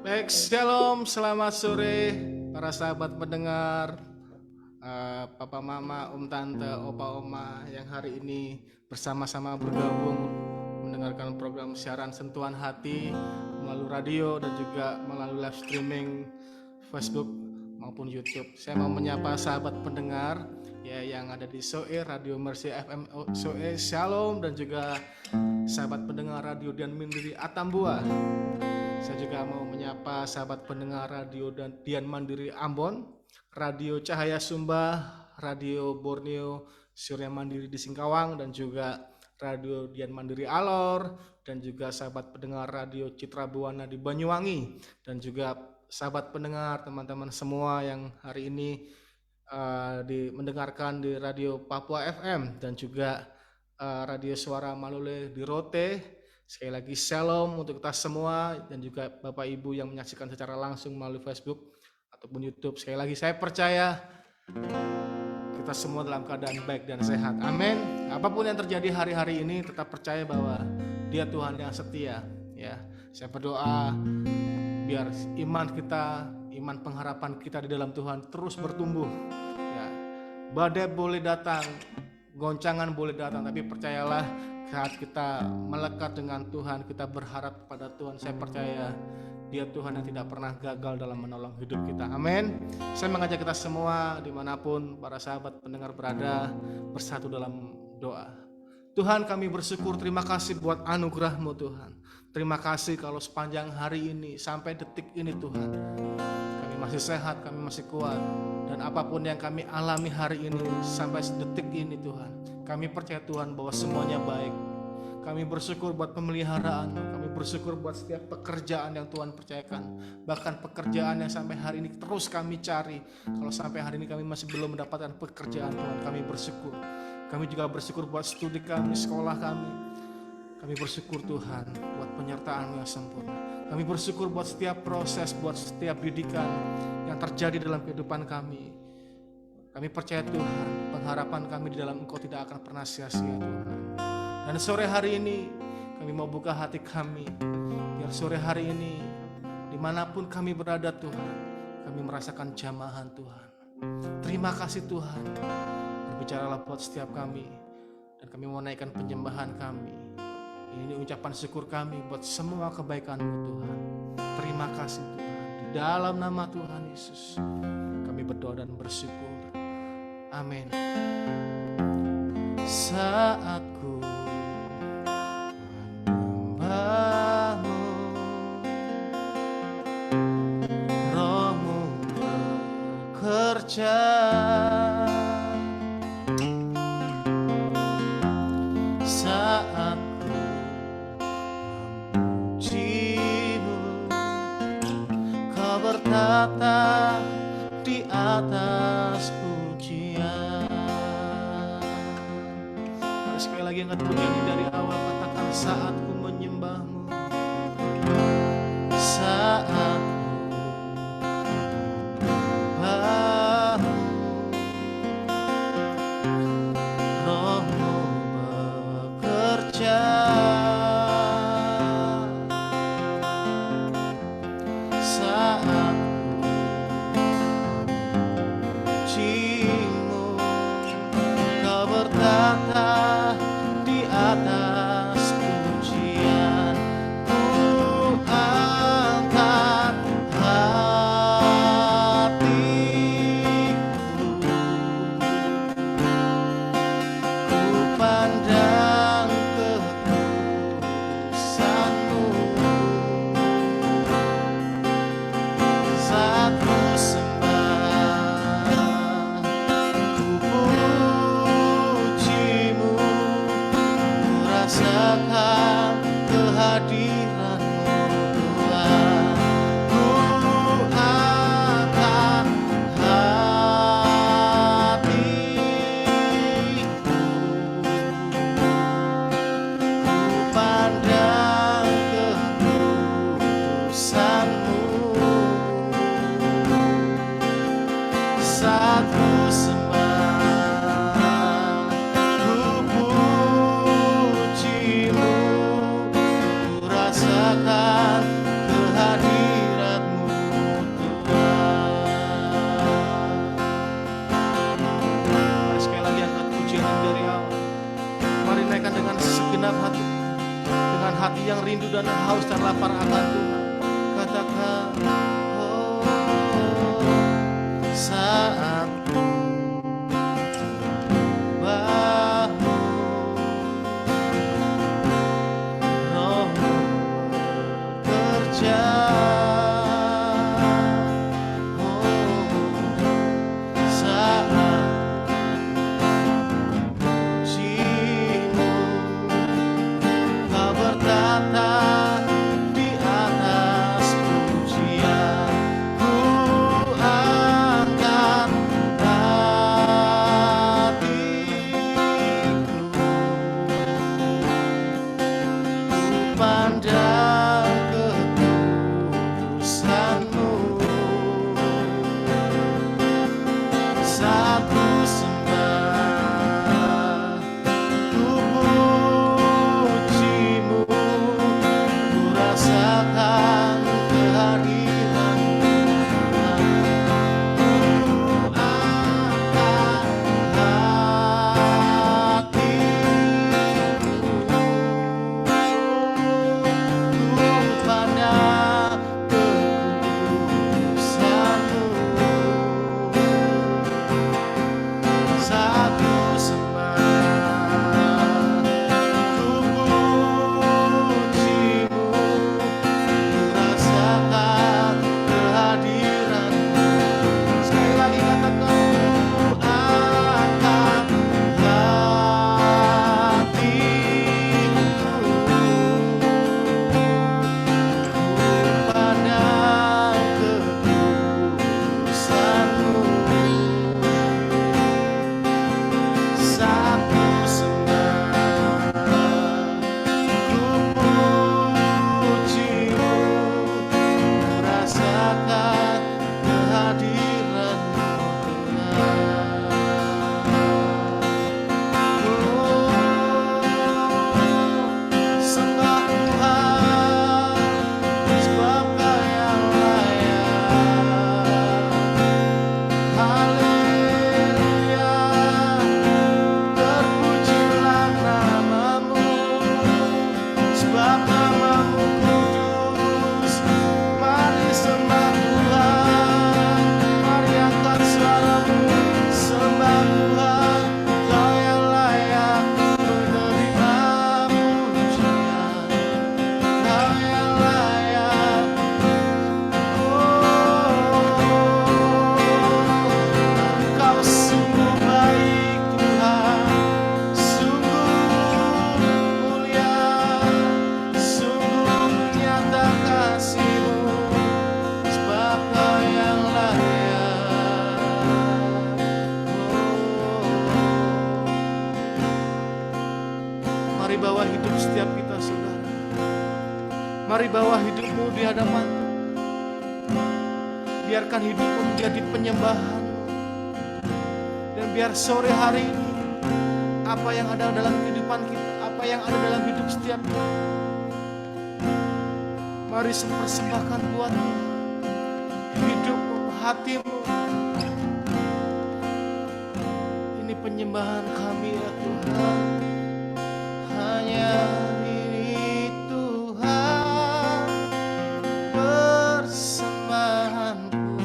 Baik, shalom, selamat sore para sahabat pendengar, papa mama, om tante, opa oma yang hari ini bersama-sama bergabung mendengarkan program siaran Sentuhan Hati melalui radio dan juga melalui live streaming Facebook maupun YouTube. Saya mau menyapa sahabat pendengar ya yang ada di SOE Radio Mercy FM SOE Shalom, dan juga sahabat pendengar Radio Dian Mandiri Atambua. Saya juga mau menyapa sahabat pendengar Radio Dian Mandiri Ambon, Radio Cahaya Sumba, Radio Borneo Surya Mandiri di Singkawang, dan juga Radio Dian Mandiri Alor, dan juga sahabat pendengar Radio Citra Buana di Banyuwangi, dan juga sahabat pendengar teman-teman semua yang hari ini mendengarkan di Radio Papua FM dan juga Radio Suara Malole di Rote. Sekali lagi shalom untuk kita semua dan juga Bapak Ibu yang menyaksikan secara langsung melalui Facebook ataupun YouTube. Sekali lagi saya percaya kita semua dalam keadaan baik dan sehat. Amin. Apapun yang terjadi hari-hari ini, tetap percaya bahwa Dia Tuhan yang setia. Ya, saya berdoa biar iman kita, iman pengharapan kita di dalam Tuhan terus bertumbuh. Ya, badai boleh datang, goncangan boleh datang, tapi percayalah, saat kita melekat dengan Tuhan, kita berharap kepada Tuhan, saya percaya Dia Tuhan yang tidak pernah gagal dalam menolong hidup kita. Amin. Saya mengajak kita semua dimanapun para sahabat pendengar berada, bersatu dalam doa. Tuhan, kami bersyukur, terima kasih buat anugerah-Mu Tuhan. Terima kasih kalau sepanjang hari ini sampai detik ini Tuhan, kami masih sehat, kami masih kuat, dan apapun yang kami alami hari ini sampai detik ini Tuhan, kami percaya Tuhan bahwa semuanya baik. Kami bersyukur buat pemeliharaan, kami bersyukur buat setiap pekerjaan yang Tuhan percayakan. Bahkan pekerjaan yang sampai hari ini terus kami cari. Kalau sampai hari ini kami masih belum mendapatkan pekerjaan Tuhan, kami bersyukur. Kami juga bersyukur buat studi kami, sekolah kami. Kami bersyukur Tuhan buat penyertaan yang sempurna. Kami bersyukur buat setiap proses, buat setiap didikan yang terjadi dalam kehidupan kami. Kami percaya Tuhan, pengharapan kami di dalam Engkau tidak akan pernah sia-sia Tuhan. Dan sore hari ini kami mau buka hati kami, biar sore hari ini dimanapun kami berada Tuhan, kami merasakan jamahan Tuhan. Terima kasih Tuhan, berbicaralah buat setiap kami, dan kami mau naikkan penyembahan kami. Ini ucapan syukur kami buat semua kebaikan-Mu Tuhan. Terima kasih Tuhan, di dalam nama Tuhan Yesus kami berdoa dan bersyukur. Amin. Saat ku menyembah-Mu, Roh-Mu bekerja. Saat ku memuji-Mu, Kau bertata di atas pujian. Sekali lagi angkat pujian ini dari awal, katakan saat ku menyembah-Mu, saat ku menyembah-Mu, Roh-Mu bekerja. Saat puji-Mu, Kau bertata di atas pujian. akan kehadiran-Mu Tuhan. Sembah Tuhan, sebab Kau yang layak. Haleluya, terpujilah nama-Mu, sebab nama-Mu kudus. Mari sembah Tuhan, mari angkat suaramu, sembah Tuhan. Kau yang layak menerima pujian, Kau yang layak. Kau sungguh baik Tuhan, sungguh mulia, sungguh nyata kasih-Mu, sebab Kau yang layak. Mari bawa hidup setiap kita, saudara. Mari bawa hidupmu di hadapan. Biarkan hidupmu menjadi penyembahan. Dan biar sore hari ini, apa yang ada dalam kehidupan kita, apa yang ada dalam hidup setiap kita, mari persembahkan buat hidupmu, hatimu. Ini penyembahan kami ya Tuhan. Hanya ini Tuhan, persembahanku,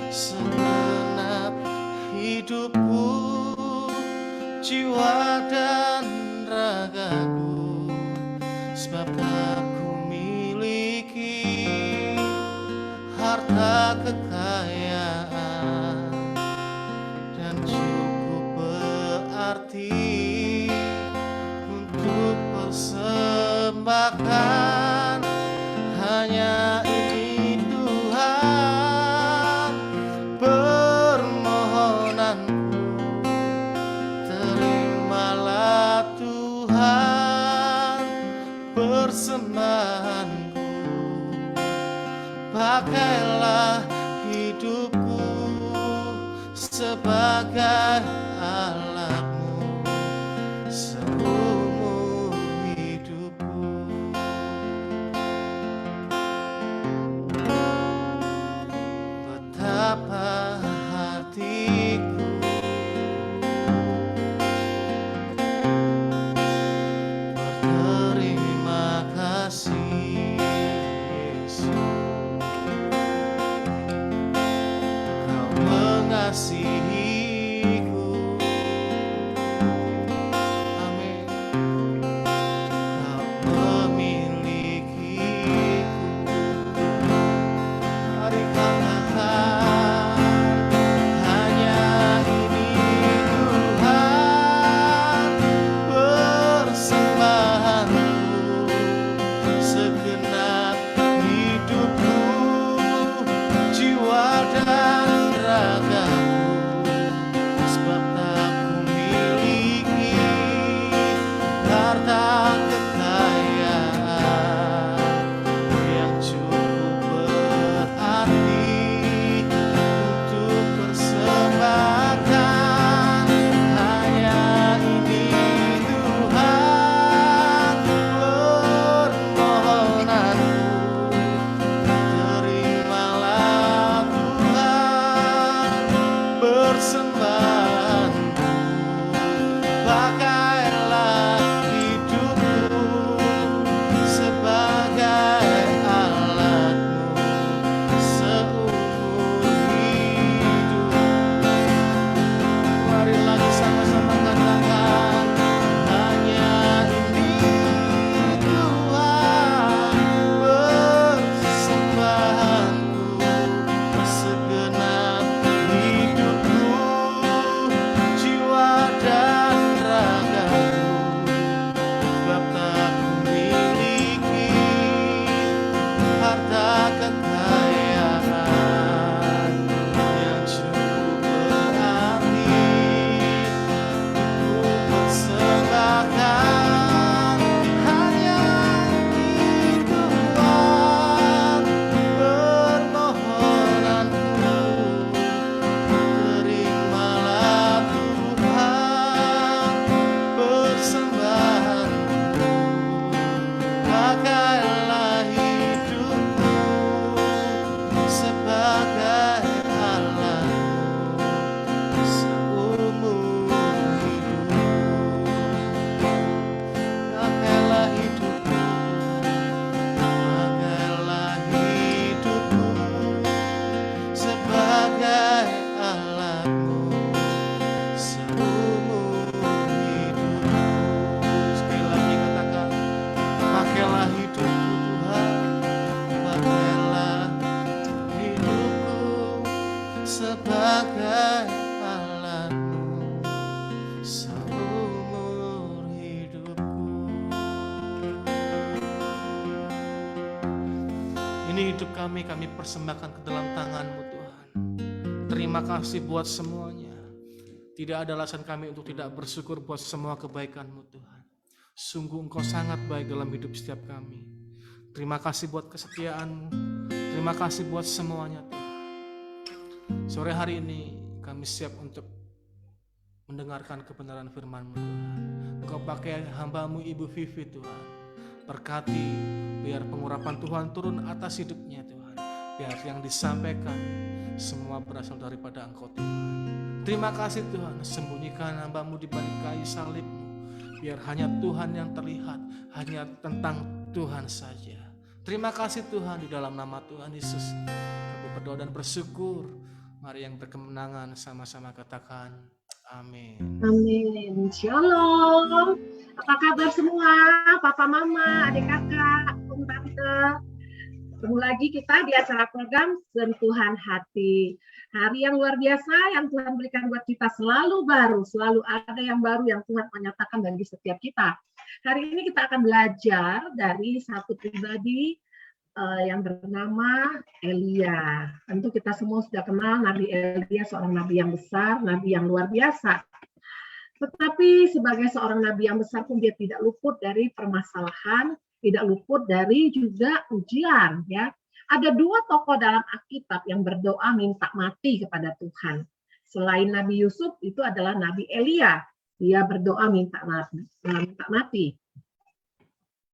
segenap hidupku, jiwa dan ragaku, sebab aku miliki harta kekayaan dan cukup berarti untuk persembahkan. Hanya ini Tuhan, permohonanku, terimalah Tuhan persembahanku. Pakailah hidupku sebagai alatmu seumur hidupku. Betapa hatiku berterima kasih, Yesus. Kau mengasihiku. Amin. Kau memilikiku. Mari katakan, hanya ini Tuhan, persembahanku, segenap hidupku, jiwa dan ragaku, Ini hidup kami persembahkan ke dalam tangan-Mu Tuhan. Terima kasih buat semuanya. Tidak ada alasan kami untuk tidak bersyukur buat semua kebaikan-Mu Tuhan. Sungguh Engkau sangat baik dalam hidup setiap kami. Terima kasih buat kesetiaan-Mu. Terima kasih buat semuanya Tuhan. Sore hari ini kami siap untuk mendengarkan kebenaran firman-Mu Tuhan. Engkau pakai hamba-Mu Ibu Vivi Tuhan. Berkati, biar pengurapan Tuhan turun atas hidupnya Tuhan. Biar yang disampaikan semua berasal daripada Engkau Tuhan. Terima kasih Tuhan, sembunyikan hamba-Mu di balik kayu salib-Mu. Biar hanya Tuhan yang terlihat, hanya tentang Tuhan saja. Terima kasih Tuhan, di dalam nama Tuhan Yesus kami berdoa dan bersyukur. Mari yang berkemenangan sama-sama katakan amin. Amin. Shalom. Apa kabar semua? Papa, mama, adik kakak, om tante. Ketemu lagi kita di acara program Sentuhan Hati. Hari yang luar biasa yang Tuhan berikan buat kita, selalu baru, selalu ada yang baru yang Tuhan menyatakan bagi setiap kita. Hari ini kita akan belajar dari satu pribadi yang bernama Elia. Tentu kita semua sudah kenal Nabi Elia, seorang nabi yang besar, nabi yang luar biasa. Tetapi sebagai seorang nabi yang besar pun dia tidak luput dari permasalahan, tidak luput dari juga ujian. Ya, ada dua tokoh dalam Alkitab yang berdoa minta mati kepada Tuhan. Selain Nabi Yusuf, itu adalah Nabi Elia. Dia berdoa minta mati.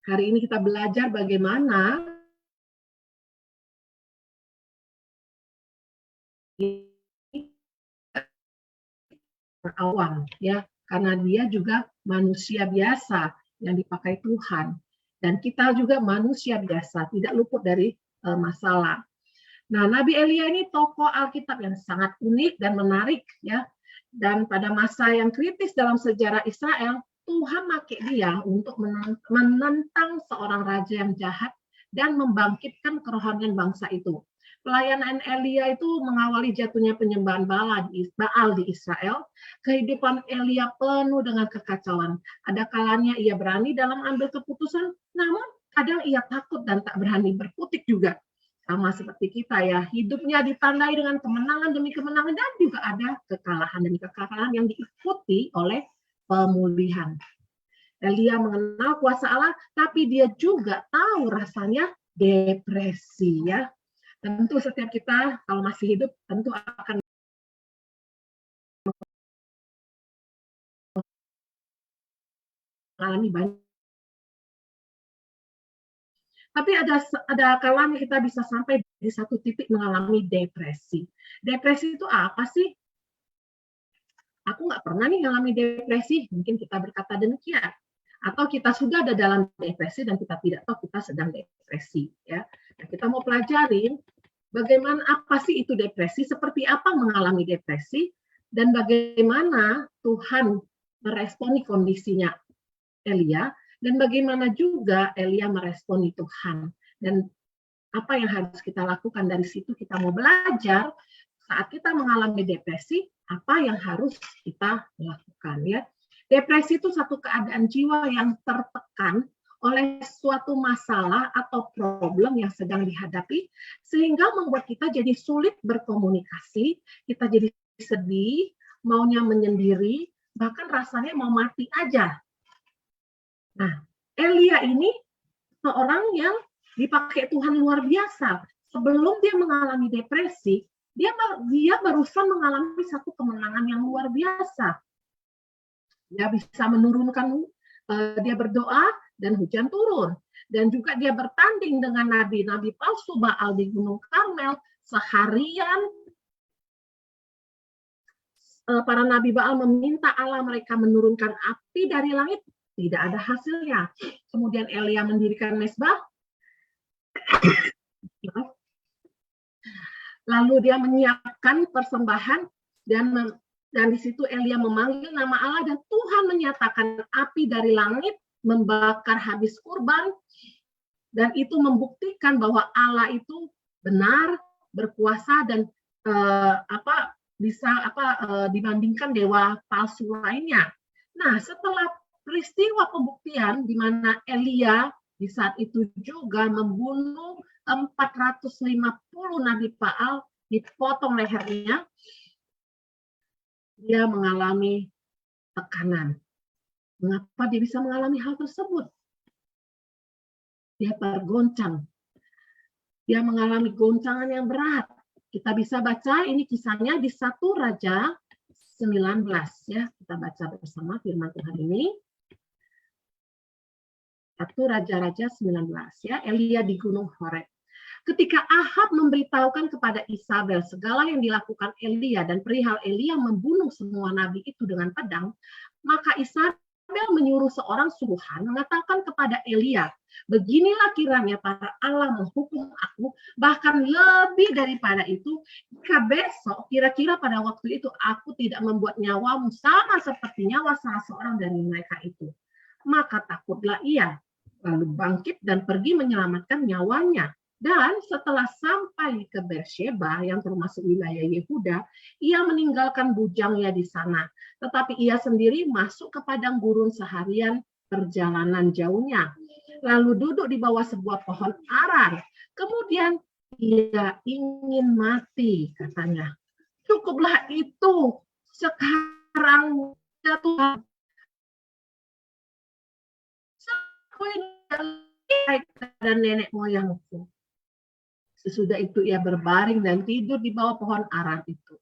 Hari ini kita belajar bagaimana awam, ya, karena dia juga manusia biasa yang dipakai Tuhan, dan kita juga manusia biasa, tidak luput dari masalah. Nah, Nabi Elia ini tokoh Alkitab yang sangat unik dan menarik, ya. Dan pada masa yang kritis dalam sejarah Israel, Tuhan pakai dia untuk menentang seorang raja yang jahat dan membangkitkan kerohanian bangsa itu. Pelayanan Elia itu mengawali jatuhnya penyembahan Baal di Israel. Kehidupan Elia penuh dengan kekacauan. Ada kalanya ia berani dalam ambil keputusan, namun kadang ia takut dan tak berani berkutik juga. Sama seperti kita ya, hidupnya ditandai dengan kemenangan demi kemenangan dan juga ada kekalahan demi kekalahan yang diikuti oleh pemulihan. Elia mengenal kuasa Allah, tapi dia juga tahu rasanya depresi, ya. Tentu setiap kita kalau masih hidup tentu akan mengalami banyak. Tapi ada kalanya kita bisa sampai di satu titik mengalami depresi. Depresi itu apa sih? Aku nggak pernah nih mengalami depresi. Mungkin kita berkata demikian. Atau kita sudah ada dalam depresi dan kita tidak tahu kita sedang depresi. Ya. Nah, kita mau pelajarin bagaimana apa sih itu depresi, seperti apa mengalami depresi, dan bagaimana Tuhan meresponi kondisinya Elia, dan bagaimana juga Elia meresponi Tuhan. Dan apa yang harus kita lakukan dari situ, kita mau belajar saat kita mengalami depresi, apa yang harus kita lakukan. Ya. Depresi itu satu keadaan jiwa yang tertekan oleh suatu masalah atau problem yang sedang dihadapi, sehingga membuat kita jadi sulit berkomunikasi, kita jadi sedih, maunya menyendiri, bahkan rasanya mau mati aja. Nah, Elia ini seorang yang dipakai Tuhan luar biasa. Sebelum dia mengalami depresi, dia barusan mengalami satu kemenangan yang luar biasa. Dia bisa menurunkan, dia berdoa dan hujan turun. Dan juga dia bertanding dengan nabi-nabi palsu Baal di Gunung Karmel. Seharian para nabi Baal meminta Allah mereka menurunkan api dari langit, tidak ada hasilnya. Kemudian Elia mendirikan mezbah. Lalu dia menyiapkan persembahan dan di situ Elia memanggil nama Allah dan Tuhan menyatakan api dari langit membakar habis kurban, dan itu membuktikan bahwa Allah itu benar, berkuasa, dan dibandingkan dewa palsu lainnya. Nah, setelah peristiwa pembuktian di mana Elia di saat itu juga membunuh 450 nabi Baal dipotong lehernya, dia mengalami tekanan. Mengapa dia bisa mengalami hal tersebut? Dia tergoncang. Dia mengalami goncangan yang berat. Kita bisa baca ini kisahnya di 1 Raja 19 ya. Kita baca bersama firman Tuhan ini. 1 Raja-Raja 19 ya, Elia di Gunung Horeb. Ketika Ahab memberitahukan kepada Isabel segala yang dilakukan Elia dan perihal Elia membunuh semua nabi itu dengan pedang, maka Isabel menyuruh seorang suruhan mengatakan kepada Elia, beginilah kiranya para Allah menghukum aku, bahkan lebih daripada itu, jika besok kira-kira pada waktu itu aku tidak membuat nyawamu sama seperti nyawa salah seorang dari mereka itu. Maka takutlah ia, lalu bangkit dan pergi menyelamatkan nyawanya. Dan setelah sampai ke Beersheba yang termasuk wilayah Yehuda, ia meninggalkan bujangnya di sana. Tetapi ia sendiri masuk ke padang gurun seharian perjalanan jauhnya. Lalu duduk di bawah sebuah pohon arar. Kemudian ia ingin mati, katanya. Cukuplah itu. Sekarang ya Tuhan. Dan nenek moyangku. Sesudah itu ia berbaring dan tidur di bawah pohon arar itu.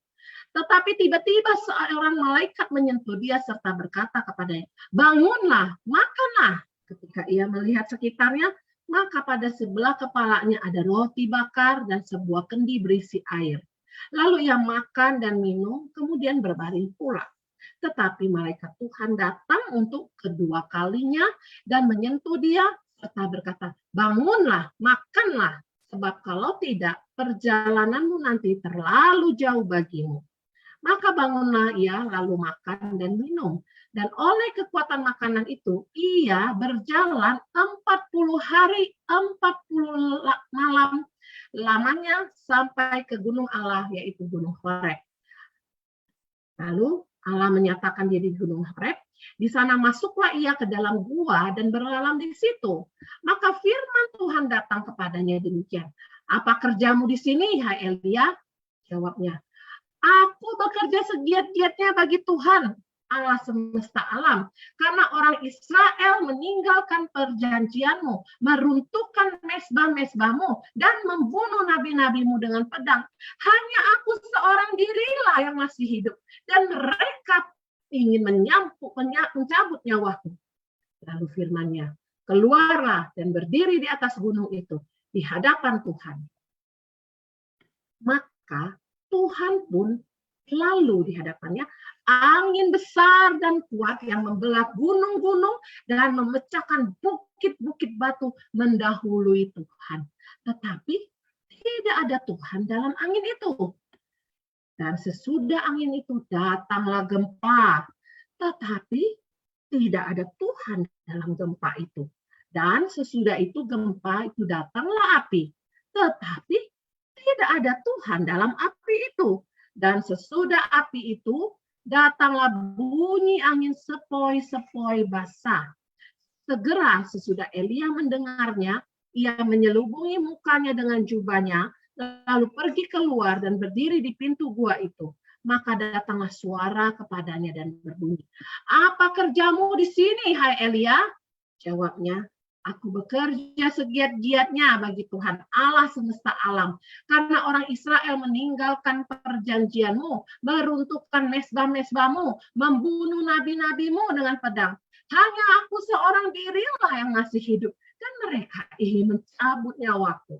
Tetapi tiba-tiba seorang malaikat menyentuh dia serta berkata kepadanya, bangunlah, makanlah. Ketika ia melihat sekitarnya, maka pada sebelah kepalanya ada roti bakar dan sebuah kendi berisi air. Lalu ia makan dan minum, kemudian berbaring pula. Tetapi malaikat Tuhan datang untuk kedua kalinya dan menyentuh dia serta berkata, bangunlah, makanlah. Sebab kalau tidak, perjalananmu nanti terlalu jauh bagimu. Maka bangunlah ia lalu makan dan minum. Dan oleh kekuatan makanan itu, ia berjalan 40 hari, 40 malam lamanya sampai ke gunung Allah, yaitu Gunung Horeb. Lalu Allah menyatakan diri di Gunung Horeb. Di sana masuklah ia ke dalam gua dan berlalam di situ. Maka firman Tuhan datang kepadanya demikian. Apa kerjamu di sini, hai Elia? Jawabnya, aku bekerja segiat-giatnya bagi Tuhan, Allah semesta alam. Karena orang Israel meninggalkan perjanjianmu, meruntuhkan mesbah-mesbahmu, dan membunuh nabi-nabimu dengan pedang. Hanya aku seorang dirilah yang masih hidup, dan mereka ingin mencabut nyawaku. Lalu firman-Nya, keluarlah dan berdiri di atas gunung itu, di hadapan Tuhan. Maka Tuhan pun lalu di hadapannya, angin besar dan kuat yang membelah gunung-gunung dan memecahkan bukit-bukit batu mendahului Tuhan. Tetapi tidak ada Tuhan dalam angin itu. Dan sesudah angin itu datanglah gempa. Tetapi tidak ada Tuhan dalam gempa itu. Dan sesudah itu gempa itu datanglah api. Tetapi tidak ada Tuhan dalam api itu. Dan sesudah api itu datanglah bunyi angin sepoi-sepoi basah. Segera sesudah Elia mendengarnya, ia menyelubungi mukanya dengan jubahnya, lalu pergi keluar dan berdiri di pintu gua itu. Maka datanglah suara kepadanya dan berbunyi, apa kerjamu di sini, hai Elia? Jawabnya, aku bekerja segiat-giatnya bagi Tuhan Allah semesta alam. Karena orang Israel meninggalkan perjanjianmu, meruntuhkan mesbah-mesbahmu, membunuh nabi-nabimu dengan pedang. Hanya aku seorang dirilah yang masih hidup, dan mereka ingin mencabut nyawaku.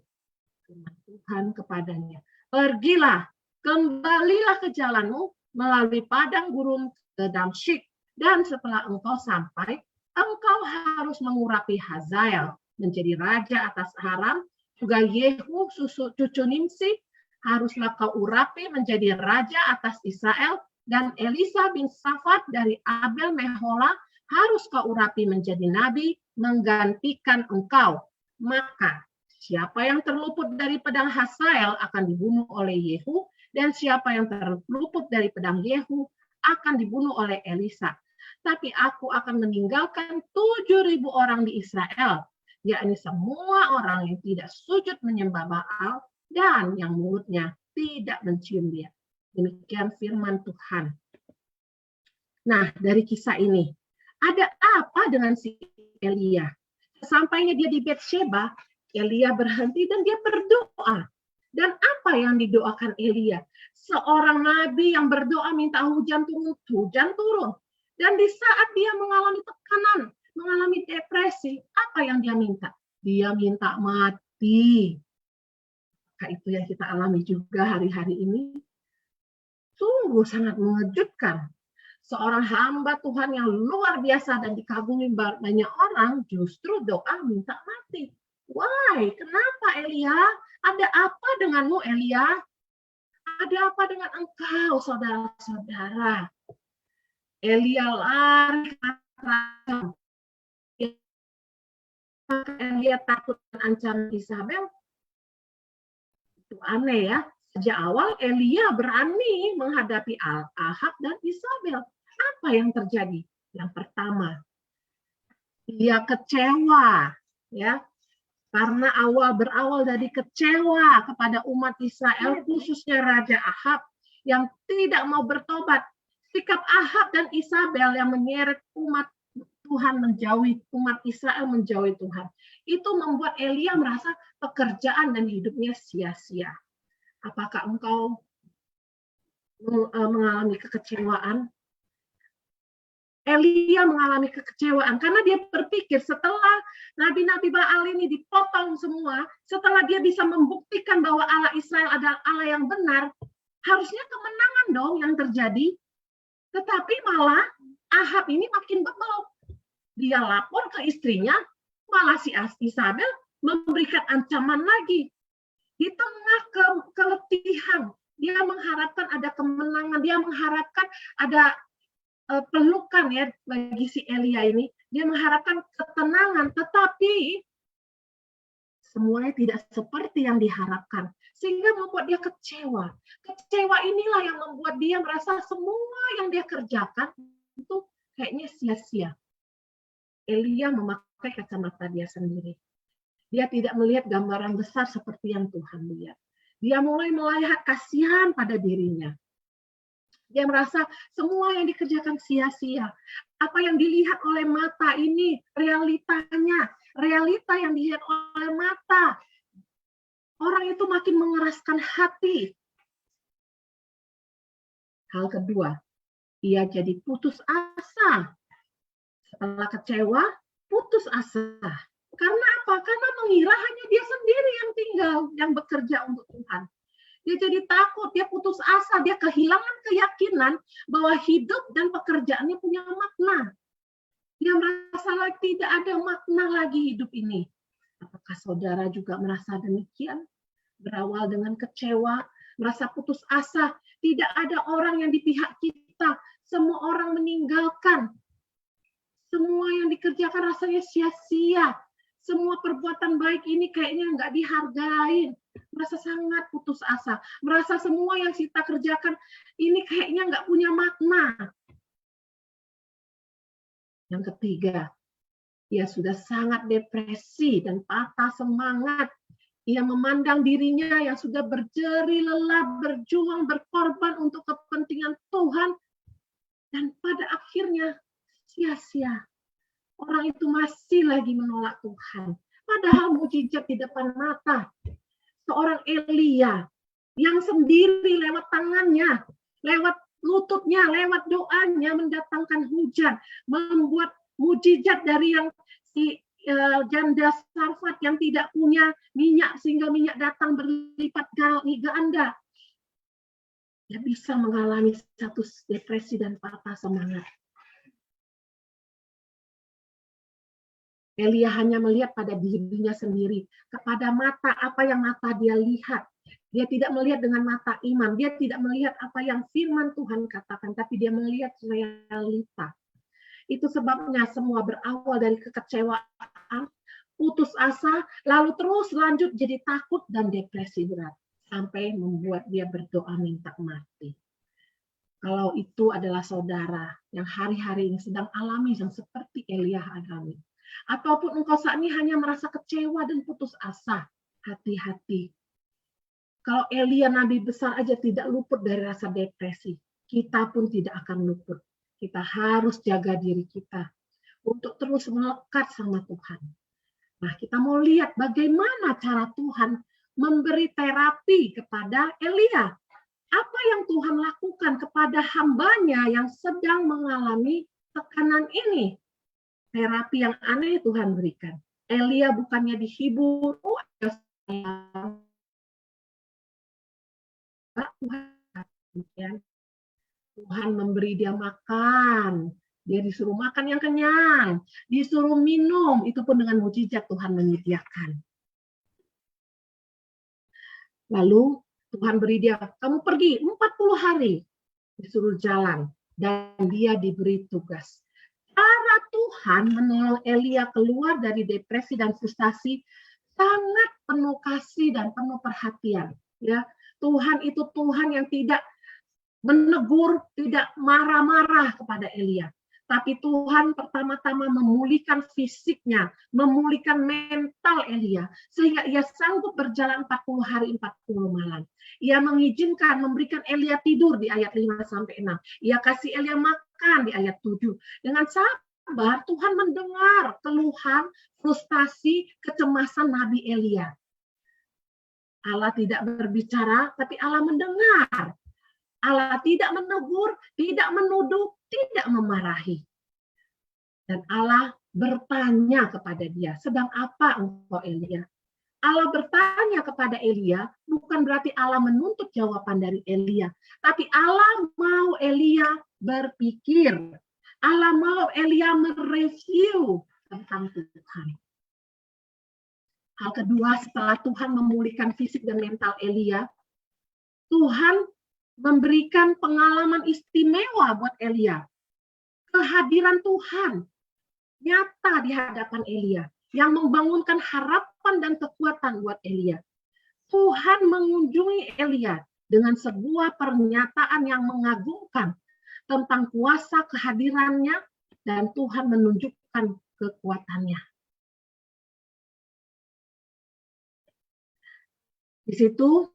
Firman Tuhan kepadanya, pergilah, kembalilah ke jalanmu melalui padang gurun ke Damsyik, dan setelah engkau sampai, engkau harus mengurapi Hazael menjadi raja atas Aram, juga Yehu cucu Nimsi haruslah kau urapi menjadi raja atas Israel, dan Elisa bin Safat dari Abel Mehola harus kau urapi menjadi nabi menggantikan engkau. Maka siapa yang terluput dari pedang Hazael akan dibunuh oleh Yehu, dan siapa yang terluput dari pedang Yehu akan dibunuh oleh Elisa. Tapi aku akan meninggalkan 7.000 orang di Israel, yakni semua orang yang tidak sujud menyembah Baal dan yang mulutnya tidak mencium dia. Demikian firman Tuhan. Nah, dari kisah ini, ada apa dengan si Elia? Sampainya dia di Betsheba, Elia berhenti dan dia berdoa. Dan apa yang didoakan Elia? Seorang nabi yang berdoa minta hujan turun. Dan di saat dia mengalami tekanan, mengalami depresi, apa yang dia minta? Dia minta mati. Maka itu yang kita alami juga hari-hari ini. Sungguh sangat mengejutkan. Seorang hamba Tuhan yang luar biasa dan dikagumi banyak orang justru doa minta mati. Why? Kenapa Elia? Ada apa denganmu Elia? Ada apa dengan engkau saudara-saudara? Elia lari ke raja. Elia takut dengan ancaman Isabel. Itu aneh ya. Sejak awal Elia berani menghadapi Ahab dan Isabel. Apa yang terjadi? Yang pertama, dia kecewa, ya, karena berawal dari kecewa kepada umat Israel, khususnya Raja Ahab yang tidak mau bertobat. Sikap Ahab dan Isabel yang menyeret umat Tuhan menjauhi, umat Israel menjauhi Tuhan. Itu membuat Elia merasa pekerjaan dan hidupnya sia-sia. Apakah engkau mengalami kekecewaan? Elia mengalami kekecewaan karena dia berpikir setelah nabi-nabi Baal ini dipotong semua, setelah dia bisa membuktikan bahwa Allah Israel adalah Allah yang benar, harusnya kemenangan dong yang terjadi. Tetapi malah Ahab ini makin bebal. Dia lapor ke istrinya, malah si Isabel memberikan ancaman lagi. Di tengah keletihan, dia mengharapkan ada kemenangan, dia mengharapkan ada pelukan ya bagi si Elia ini. Dia mengharapkan ketenangan, tetapi semuanya tidak seperti yang diharapkan. Sehingga membuat dia kecewa. Kecewa inilah yang membuat dia merasa semua yang dia kerjakan itu kayaknya sia-sia. Elia memakai kacamata dia sendiri. Dia tidak melihat gambaran besar seperti yang Tuhan lihat. Dia mulai melihat kasihan pada dirinya. Dia merasa semua yang dikerjakan sia-sia. Apa yang dilihat oleh mata ini, realitanya. Realita yang dilihat oleh mata. Orang itu makin mengeraskan hati. Hal kedua, ia jadi putus asa. Setelah kecewa, putus asa. Karena apa? Karena mengira hanya dia sendiri yang tinggal, yang bekerja untuk Tuhan. Dia jadi takut, dia putus asa, dia kehilangan keyakinan bahwa hidup dan pekerjaannya punya makna. Dia merasa tidak ada makna lagi hidup ini. Apakah saudara juga merasa demikian? Berawal dengan kecewa, merasa putus asa, tidak ada orang yang di pihak kita, semua orang meninggalkan. Semua yang dikerjakan rasanya sia-sia. Semua perbuatan baik ini kayaknya nggak dihargain. Merasa sangat putus asa. Merasa semua yang kita kerjakan ini kayaknya nggak punya makna. Yang ketiga, ia sudah sangat depresi dan patah semangat. Ia memandang dirinya yang sudah berjeri lelah, berjuang, berkorban untuk kepentingan Tuhan. Dan pada akhirnya sia-sia. Orang itu masih lagi menolak Tuhan. Padahal mukjizat di depan mata. Seorang Elia yang sendiri lewat tangannya, lewat lututnya, lewat doanya mendatangkan hujan, membuat mukjizat dari yang si janda Sarfat yang tidak punya minyak sehingga minyak datang berlipat ganda. Dia bisa mengalami status depresi dan patah semangat. Elia hanya melihat pada dirinya sendiri, kepada mata apa yang mata dia lihat. Dia tidak melihat dengan mata iman, dia tidak melihat apa yang firman Tuhan katakan, tapi dia melihat realita. Itu sebabnya semua berawal dari kekecewaan, putus asa, lalu terus lanjut jadi takut dan depresi berat, sampai membuat dia berdoa minta mati. Kalau itu adalah saudara yang hari-hari ini sedang alami yang seperti Elia alami, Ataupun engkau saat ini hanya merasa kecewa dan putus asa, hati-hati. Kalau Elia nabi besar aja tidak luput dari rasa depresi, kita pun tidak akan luput. Kita harus jaga diri kita untuk terus melekat sama Tuhan. Nah, kita mau lihat bagaimana cara Tuhan memberi terapi kepada Elia. Apa yang Tuhan lakukan kepada hambanya yang sedang mengalami tekanan ini? Terapi yang aneh Tuhan berikan. Elia bukannya dihibur, Tuhan memberi dia makan. Dia disuruh makan yang kenyang, disuruh minum, itu pun dengan mujizat Tuhan menyediakan. Lalu Tuhan beri dia, kamu pergi 40 hari, disuruh jalan, dan dia diberi tugas. Cara Tuhan menolong Elia keluar dari depresi dan frustasi sangat penuh kasih dan penuh perhatian. Ya, Tuhan itu Tuhan yang tidak menegur, tidak marah-marah kepada Elia. Tapi Tuhan pertama-tama memulihkan fisiknya, memulihkan mental Elia, sehingga ia sanggup berjalan 40 hari 40 malam. Ia mengizinkan, memberikan Elia tidur di ayat 5-6. Ia kasih Elia makan di ayat 7. Dengan sabar, Tuhan mendengar keluhan, frustasi, kecemasan Nabi Elia. Allah tidak berbicara, tapi Allah mendengar. Allah tidak menegur, tidak menuduh, tidak memarahi. Dan Allah bertanya kepada dia, sedang apa engkau Elia? Allah bertanya kepada Elia, bukan berarti Allah menuntut jawaban dari Elia, tapi Allah mau Elia berpikir. Allah mau Elia mereview tentang Tuhan. Hal kedua, setelah Tuhan memulihkan fisik dan mental Elia, Tuhan memberikan pengalaman istimewa buat Elia. Kehadiran Tuhan nyata di hadapan Elia yang membangunkan harapan dan kekuatan buat Elia. Tuhan mengunjungi Elia dengan sebuah pernyataan yang mengagumkan tentang kuasa kehadirannya dan Tuhan menunjukkan kekuatannya. Di situ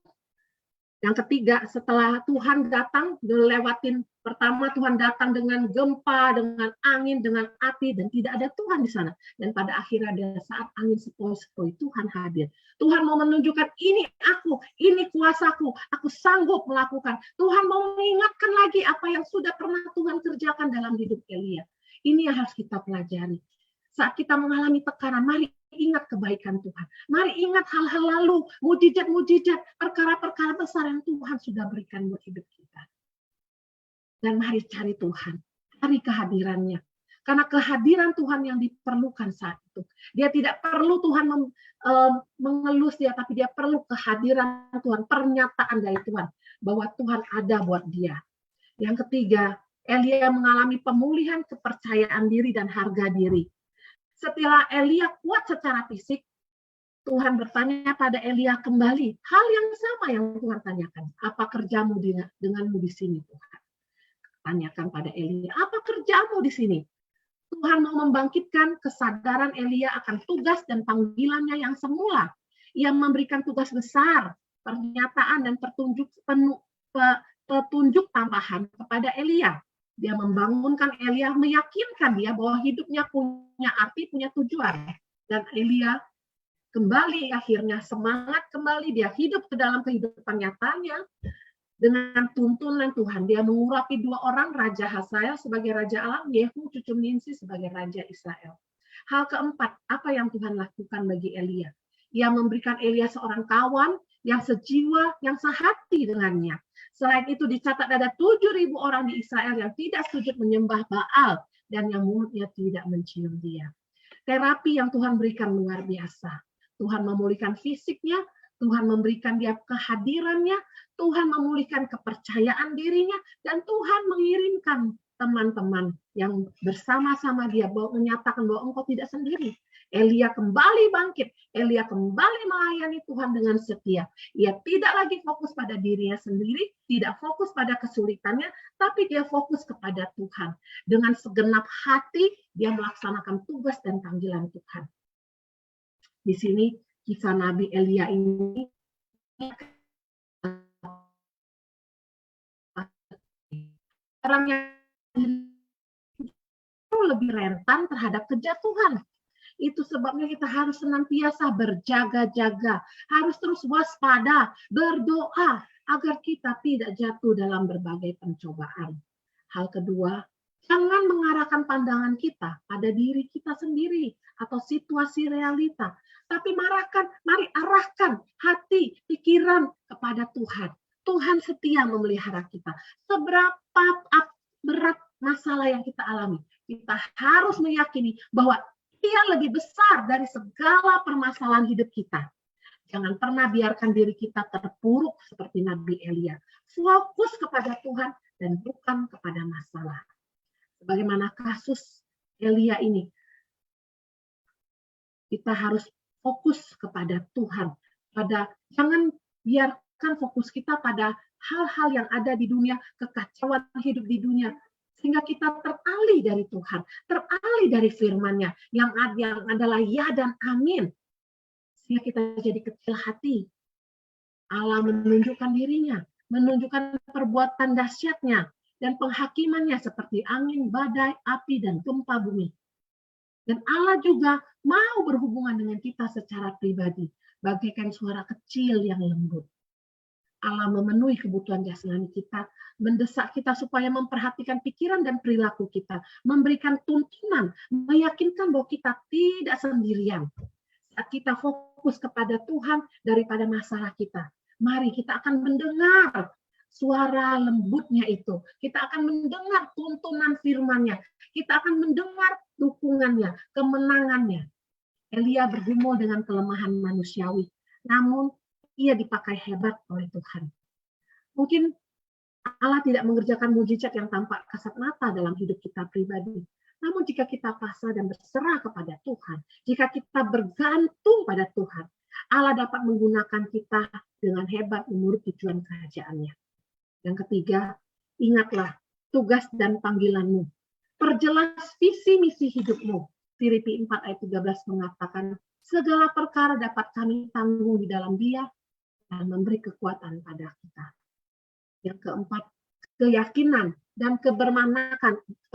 yang ketiga, setelah Tuhan datang, dilewatin pertama Tuhan datang dengan gempa, dengan angin, dengan api, dan tidak ada Tuhan di sana. Dan pada akhirnya ada saat angin sepoi-sepoi, Tuhan hadir. Tuhan mau menunjukkan, ini aku, ini kuasaku, aku sanggup melakukan. Tuhan mau mengingatkan lagi apa yang sudah pernah Tuhan kerjakan dalam hidup Elia. Ini yang harus kita pelajari. Saat kita mengalami tekanan, mari ingat kebaikan Tuhan. Mari ingat hal-hal lalu, mujizat-mujizat, perkara-perkara besar yang Tuhan sudah berikan buat hidup kita. Dan mari cari Tuhan, cari kehadirannya. Karena kehadiran Tuhan yang diperlukan saat itu. Dia tidak perlu Tuhan mengelus dia, tapi dia perlu kehadiran Tuhan, pernyataan dari Tuhan, bahwa Tuhan ada buat dia. Yang ketiga, Elia mengalami pemulihan kepercayaan diri dan harga diri. Setelah Elia kuat secara fisik, Tuhan bertanya pada Elia kembali hal yang sama yang Tuhan tanyakan. Apa kerjamu denganmu di sini, Tuhan? Tanyakan pada Elia, apa kerjamu di sini? Tuhan mau membangkitkan kesadaran Elia akan tugas dan panggilannya yang semula. Ia memberikan tugas besar, pernyataan dan petunjuk tambahan kepada Elia. Dia membangunkan Elia, meyakinkan dia bahwa hidupnya punya arti, punya tujuan. Dan Elia kembali akhirnya semangat kembali, dia hidup ke dalam kehidupan nyatanya dengan tuntunan Tuhan. Dia mengurapi 2 orang, Raja Hazael sebagai Raja Alam, Yehu cucu Nimsi sebagai Raja Israel. Hal keempat, apa yang Tuhan lakukan bagi Elia? Ia memberikan Elia seorang kawan yang sejiwa, yang sehati dengannya. Selain itu dicatat ada 7.000 orang di Israel yang tidak sujud menyembah Baal dan yang mulutnya tidak mencium dia. Terapi yang Tuhan berikan luar biasa. Tuhan memulihkan fisiknya, Tuhan memberikan dia kehadirannya, Tuhan memulihkan kepercayaan dirinya, dan Tuhan mengirimkan teman-teman yang bersama-sama dia menyatakan bahwa engkau tidak sendiri. Elia kembali bangkit. Elia kembali melayani Tuhan dengan setia. Ia tidak lagi fokus pada dirinya sendiri, tidak fokus pada kesulitannya, tapi dia fokus kepada Tuhan. Dengan segenap hati, dia melaksanakan tugas dan panggilan Tuhan. Di sini kisah Nabi Elia ini orang yang lebih rentan terhadap kejatuhan. Itu sebabnya kita harus senantiasa berjaga-jaga, harus terus waspada, berdoa agar kita tidak jatuh dalam berbagai pencobaan. Hal kedua, jangan mengarahkan pandangan kita pada diri kita sendiri atau situasi realita, tapi mari arahkan hati, pikiran kepada Tuhan. Tuhan setia memelihara kita. Seberapa berat masalah yang kita alami, kita harus meyakini bahwa Dia lebih besar dari segala permasalahan hidup kita. Jangan pernah biarkan diri kita terpuruk seperti Nabi Elia. Fokus kepada Tuhan dan bukan kepada masalah. Sebagaimana kasus Elia ini, kita harus fokus kepada Tuhan. Jangan biarkan fokus kita pada hal-hal yang ada di dunia, kekacauan hidup di dunia, sehingga kita teralih dari Tuhan, teralih dari firman-Nya yang adalah ya dan amin. Sehingga kita jadi kecil hati. Allah menunjukkan dirinya, menunjukkan perbuatan dahsyatnya dan penghakimannya seperti angin, badai, api, dan gempa bumi. Dan Allah juga mau berhubungan dengan kita secara pribadi, bagaikan suara kecil yang lembut. Allah memenuhi kebutuhan jasmani kita, mendesak kita supaya memperhatikan pikiran dan perilaku kita, memberikan tuntunan, meyakinkan bahwa kita tidak sendirian. Saat kita fokus kepada Tuhan daripada masalah kita, mari kita akan mendengar suara lembutnya itu. Kita akan mendengar tuntunan firman-Nya. Kita akan mendengar dukungannya, kemenangannya. Elia bergumul dengan kelemahan manusiawi, namun ia dipakai hebat oleh Tuhan. Mungkin Allah tidak mengerjakan mujizat yang tampak kasat mata dalam hidup kita pribadi. Namun jika kita pasrah dan berserah kepada Tuhan, jika kita bergantung pada Tuhan, Allah dapat menggunakan kita dengan hebat menurut tujuan kerajaan-Nya. Yang ketiga, ingatlah tugas dan panggilanmu. Perjelas visi misi hidupmu. Filipi 4 ayat 13 mengatakan, segala perkara dapat kami tanggung di dalam Dia dan memberi kekuatan pada kita. Yang keempat, keyakinan dan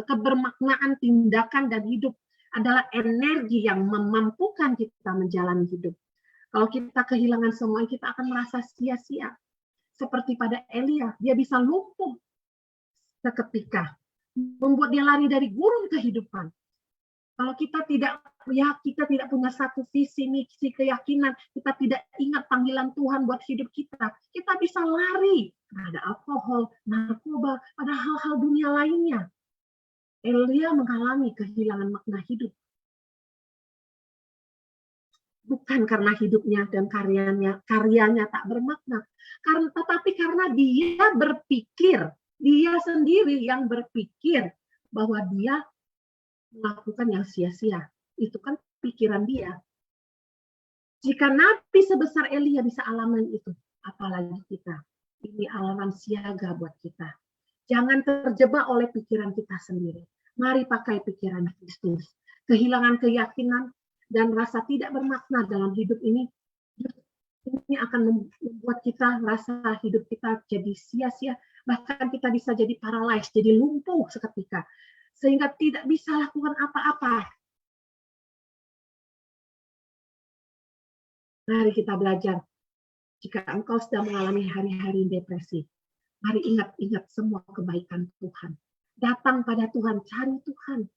kebermaknaan tindakan dan hidup adalah energi yang memampukan kita menjalani hidup. Kalau kita kehilangan semua, kita akan merasa sia-sia. Seperti pada Elia, dia bisa lumpuh seketika, membuat dia lari dari gurun kehidupan. Kalau kita tidak punya satu visi, misi, keyakinan, kita tidak ingat panggilan Tuhan buat hidup kita bisa lari pada alkohol, narkoba, pada hal-hal dunia lainnya. Elia mengalami kehilangan makna hidup. Bukan karena hidupnya dan karyanya tak bermakna, tetapi karena dia berpikir, dia sendiri yang berpikir bahwa dia melakukan yang sia-sia. Itu kan pikiran dia. Jika nabi sebesar Elia bisa alami itu, apalagi kita. Ini alarm siaga buat kita. Jangan terjebak oleh pikiran kita sendiri. Mari pakai pikiran Kristus. Kehilangan keyakinan dan rasa tidak bermakna dalam hidup ini akan membuat kita rasa hidup kita jadi sia-sia. Bahkan kita bisa jadi paralyzed, jadi lumpuh seketika. Sehingga tidak bisa lakukan apa-apa. Mari kita belajar. Jika engkau sedang mengalami hari-hari depresi, mari ingat semua kebaikan Tuhan. Datang pada Tuhan, cari Tuhan.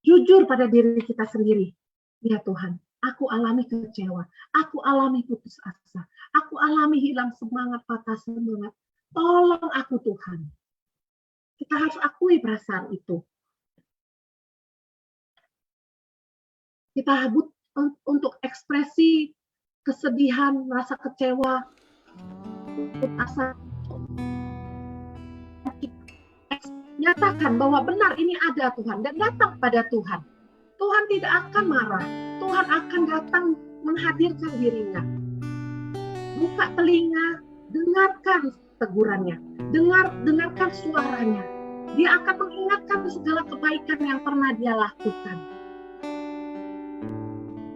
Jujur pada diri kita sendiri. Ya Tuhan, aku alami kecewa. Aku alami putus asa. Aku alami hilang semangat, patah semangat. Tolong aku Tuhan. Kita harus akui perasaan itu. Kita habut untuk ekspresi kesedihan, rasa kecewa, putus asa. Nyatakan bahwa benar ini ada Tuhan dan datang pada Tuhan. Tuhan tidak akan marah. Tuhan akan datang menghadirkan dirinya. Buka telinga, dengarkan tegurannya, dengarkan suaranya. Dia akan mengingatkan segala kebaikan yang pernah dia lakukan.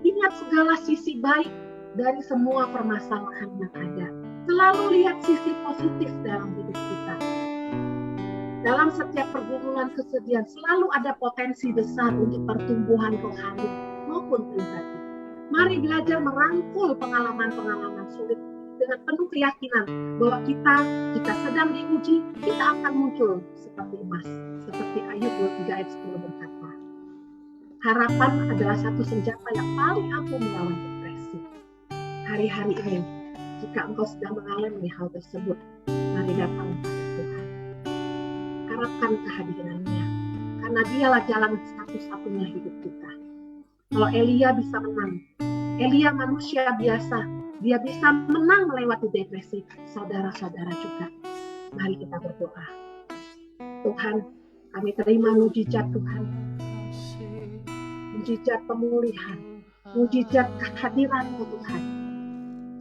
Ingat segala sisi baik dari semua permasalahan yang ada. Selalu lihat sisi positif dalam hidup kita. Dalam setiap pergumulan kesedihan selalu ada potensi besar untuk pertumbuhan rohani maupun pribadi. Mari belajar merangkul pengalaman-pengalaman sulit dengan penuh keyakinan bahwa jika sedang diuji, kita akan muncul seperti emas. Seperti Ayub 23 ayat 10 berkata, harapan adalah satu senjata yang paling ampuh melawan depresi. Hari-hari ini, jika engkau sedang mengalami hal tersebut, mari datang kepada Tuhan. Harapkan kehadirannya, karena dialah jalan satu-satunya hidup kita. Kalau Elia bisa menang, Elia manusia biasa, dia bisa menang melewati depresi, saudara-saudara juga. Mari kita berdoa. Tuhan, kami terima mujizat Tuhan, mujizat pemulihan, mujizat kehadiran-Mu Tuhan.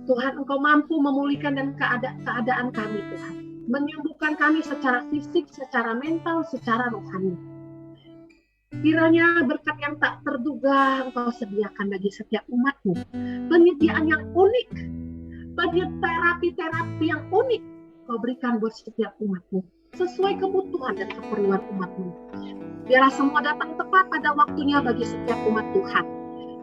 Tuhan, Engkau mampu memulihkan dan keadaan kami Tuhan, menyembuhkan kami secara fisik, secara mental, secara rohani. Kiranya berkat yang tak terduga Engkau sediakan bagi setiap umat-Mu, penyediaan yang unik, terapi-terapi yang unik Kau berikan buat setiap umat-Mu, sesuai kebutuhan dan keperluan umat-Mu. Biarlah semua datang tepat pada waktunya bagi setiap umat Tuhan.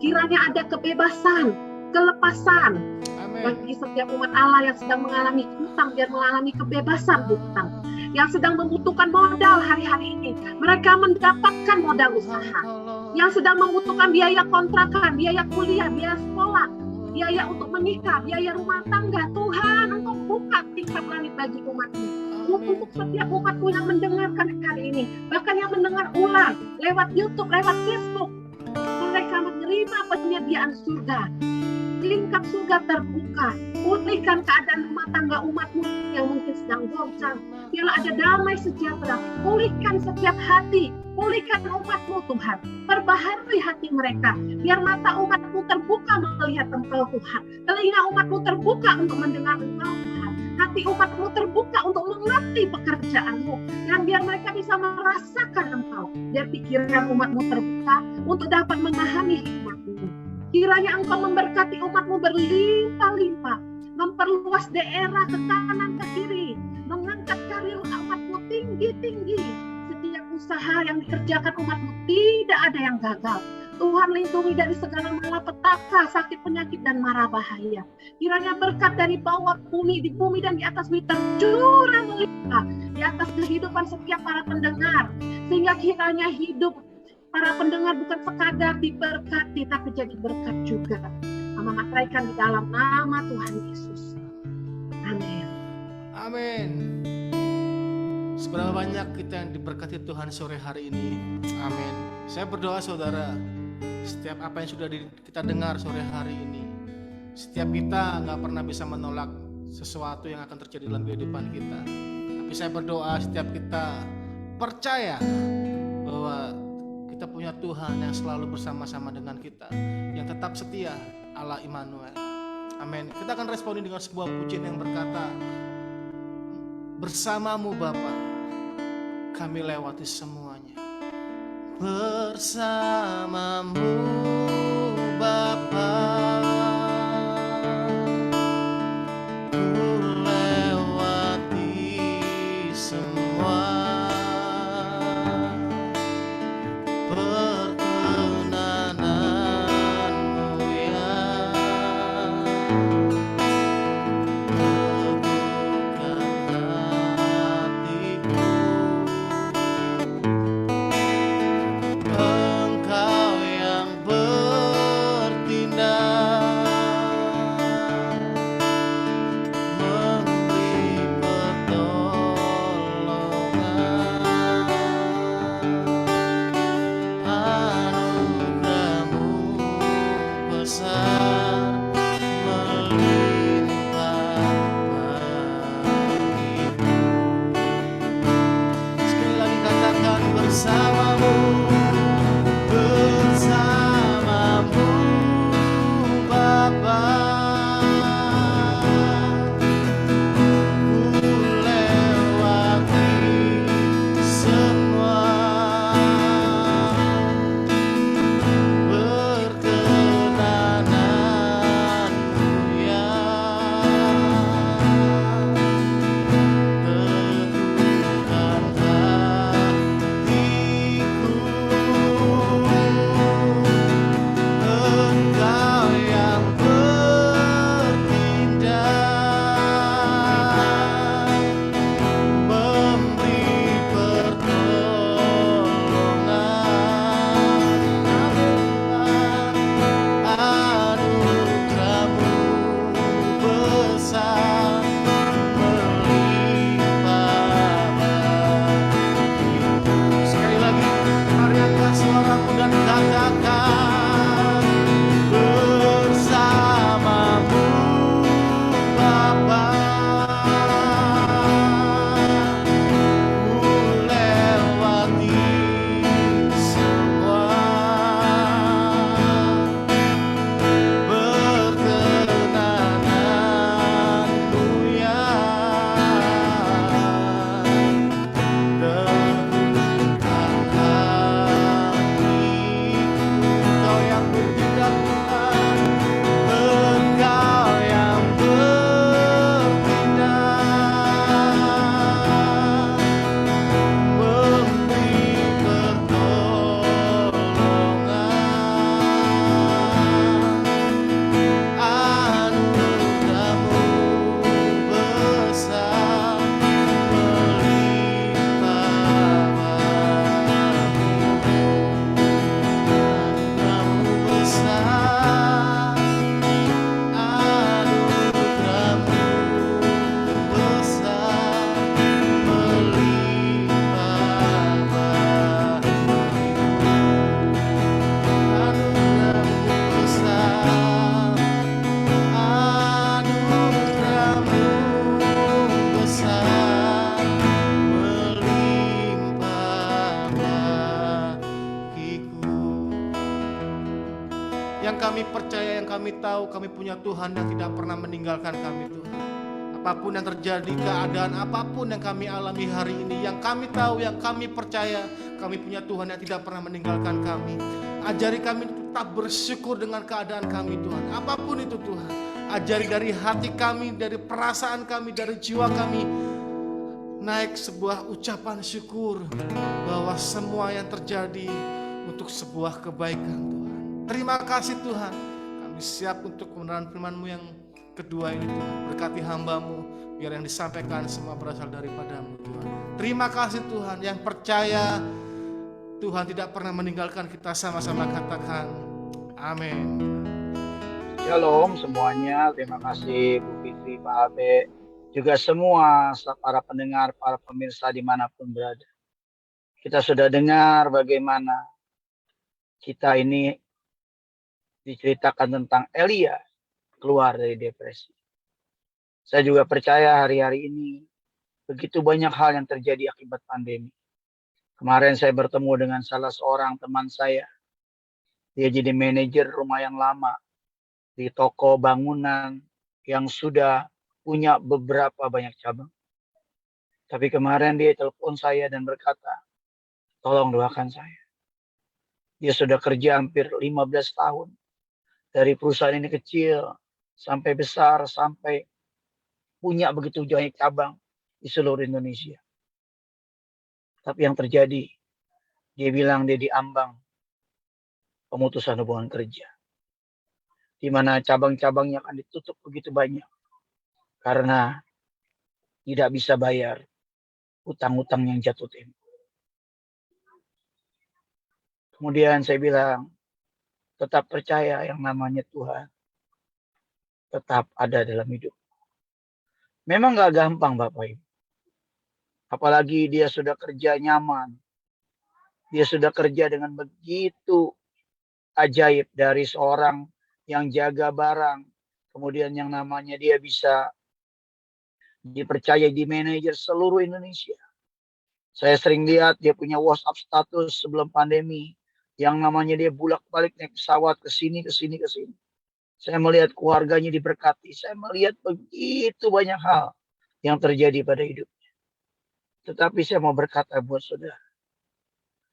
Kiranya ada kebebasan, kelepasan, bagi setiap umat Allah yang sedang mengalami hutang, biar mengalami kebebasan hutang. Yang sedang membutuhkan modal hari-hari ini, mereka mendapatkan modal usaha. Yang sedang membutuhkan biaya kontrakan, biaya kuliah, biaya sekolah, biaya untuk menikah, biaya rumah tangga, Tuhan, Engkau buka tingkap langit bagi umat-Mu. Untuk setiap umat-Mu yang mendengarkan hari ini, bahkan yang mendengar ulang lewat YouTube, lewat Facebook, mereka menerima penyediaan surga. Tingkap surga terbuka, pulihkan keadaan rumah tangga umat-Mu yang mungkin sedang goncang. Biarlah ada damai sejahtera, pulihkan setiap hati, pulihkan umat-Mu Tuhan, perbaharui hati mereka, biar mata umat-Mu terbuka melihat Engkau Tuhan, telinga umat-Mu terbuka untuk mendengar Engkau Tuhan, hati umat-Mu terbuka untuk mengerti pekerjaan-Mu, dan biar mereka bisa merasakan Engkau, biar pikiran umat-Mu terbuka untuk dapat memahami hikmat-Mu. Kiranya Engkau memberkati umat-Mu berlimpah-limpah, memperluas daerah ke kanan ke kiri, mengangkat karir umat-Mu tinggi-tinggi. Setiap usaha yang dikerjakan umat-Mu tidak ada yang gagal. Tuhan lindungi dari segala malapetaka, sakit penyakit dan mara bahaya. Kiranya berkat dari bawah bumi, di bumi dan di atas bumi tercurah melimpah di atas kehidupan setiap para pendengar, sehingga kiranya hidup para pendengar bukan sekadar diberkati, tapi jadi berkat juga. Mama materaikan di dalam nama Tuhan Yesus. Amin. Amin. Seberapa banyak kita yang diberkati Tuhan sore hari ini. Amin. Saya berdoa saudara, setiap apa yang sudah kita dengar sore hari ini, setiap kita gak pernah bisa menolak sesuatu yang akan terjadi dalam kehidupan kita. Tapi saya berdoa setiap kita percaya bahwa kita punya Tuhan yang selalu bersama-sama dengan kita, yang tetap setia, Allah Immanuel. Amin. Kita akan responi dengan sebuah pujian yang berkata, bersamamu Bapa, kami lewati semuanya. Bersamamu Bapa, ku lewati semua. Engkau yang kami percaya, yang kami tahu, kami punya Tuhan yang tidak pernah meninggalkan kami, Tuhan. Apapun yang terjadi, keadaan apapun yang kami alami hari ini, yang kami tahu, yang kami percaya, kami punya Tuhan yang tidak pernah meninggalkan kami. Ajari kami tetap bersyukur dengan keadaan kami, Tuhan. Apapun itu, Tuhan. Ajari dari hati kami, dari perasaan kami, dari jiwa kami, naik sebuah ucapan syukur bahwa semua yang terjadi untuk sebuah kebaikan, Tuhan. Terima kasih, Tuhan. Kami siap untuk kebenaran firman-Mu yang kedua ini, Tuhan. Berkati hamba-Mu, biar yang disampaikan semua berasal daripada-Mu, Tuhan. Terima kasih, Tuhan. Yang percaya Tuhan tidak pernah meninggalkan kita, sama-sama katakan amin. Shalom semuanya, terima kasih Bu Fitri, Pak Abe, juga semua para pendengar, para pemirsa dimanapun berada. Kita sudah dengar bagaimana kita ini diceritakan tentang Elia keluar dari depresi. Saya juga percaya hari-hari ini begitu banyak hal yang terjadi akibat pandemi. Kemarin saya bertemu dengan salah seorang teman saya. Dia jadi manajer rumah yang lama di toko bangunan yang sudah punya beberapa banyak cabang. Tapi kemarin dia telepon saya dan berkata, tolong doakan saya. Dia sudah kerja hampir 15 tahun. Dari perusahaan ini kecil sampai besar, sampai punya begitu banyak cabang di seluruh Indonesia. Tapi yang terjadi, dia bilang dia diambang pemutusan hubungan kerja. Di mana cabang-cabangnya akan ditutup begitu banyak. Karena tidak bisa bayar utang-utang yang jatuh tempo. Kemudian saya bilang, tetap percaya yang namanya Tuhan tetap ada dalam hidup. Memang gak gampang Bapak Ibu. Apalagi dia sudah kerja nyaman. Dia sudah kerja dengan begitu ajaib dari seorang yang jaga barang. Kemudian yang namanya dia bisa dipercaya di manajer seluruh Indonesia. Saya sering lihat dia punya WhatsApp status sebelum pandemi. Yang namanya dia bolak-balik naik pesawat ke sini, ke sini, ke sini. Saya melihat keluarganya diberkati. Saya melihat begitu banyak hal yang terjadi pada hidupnya. Tetapi saya mau berkata buat saudara.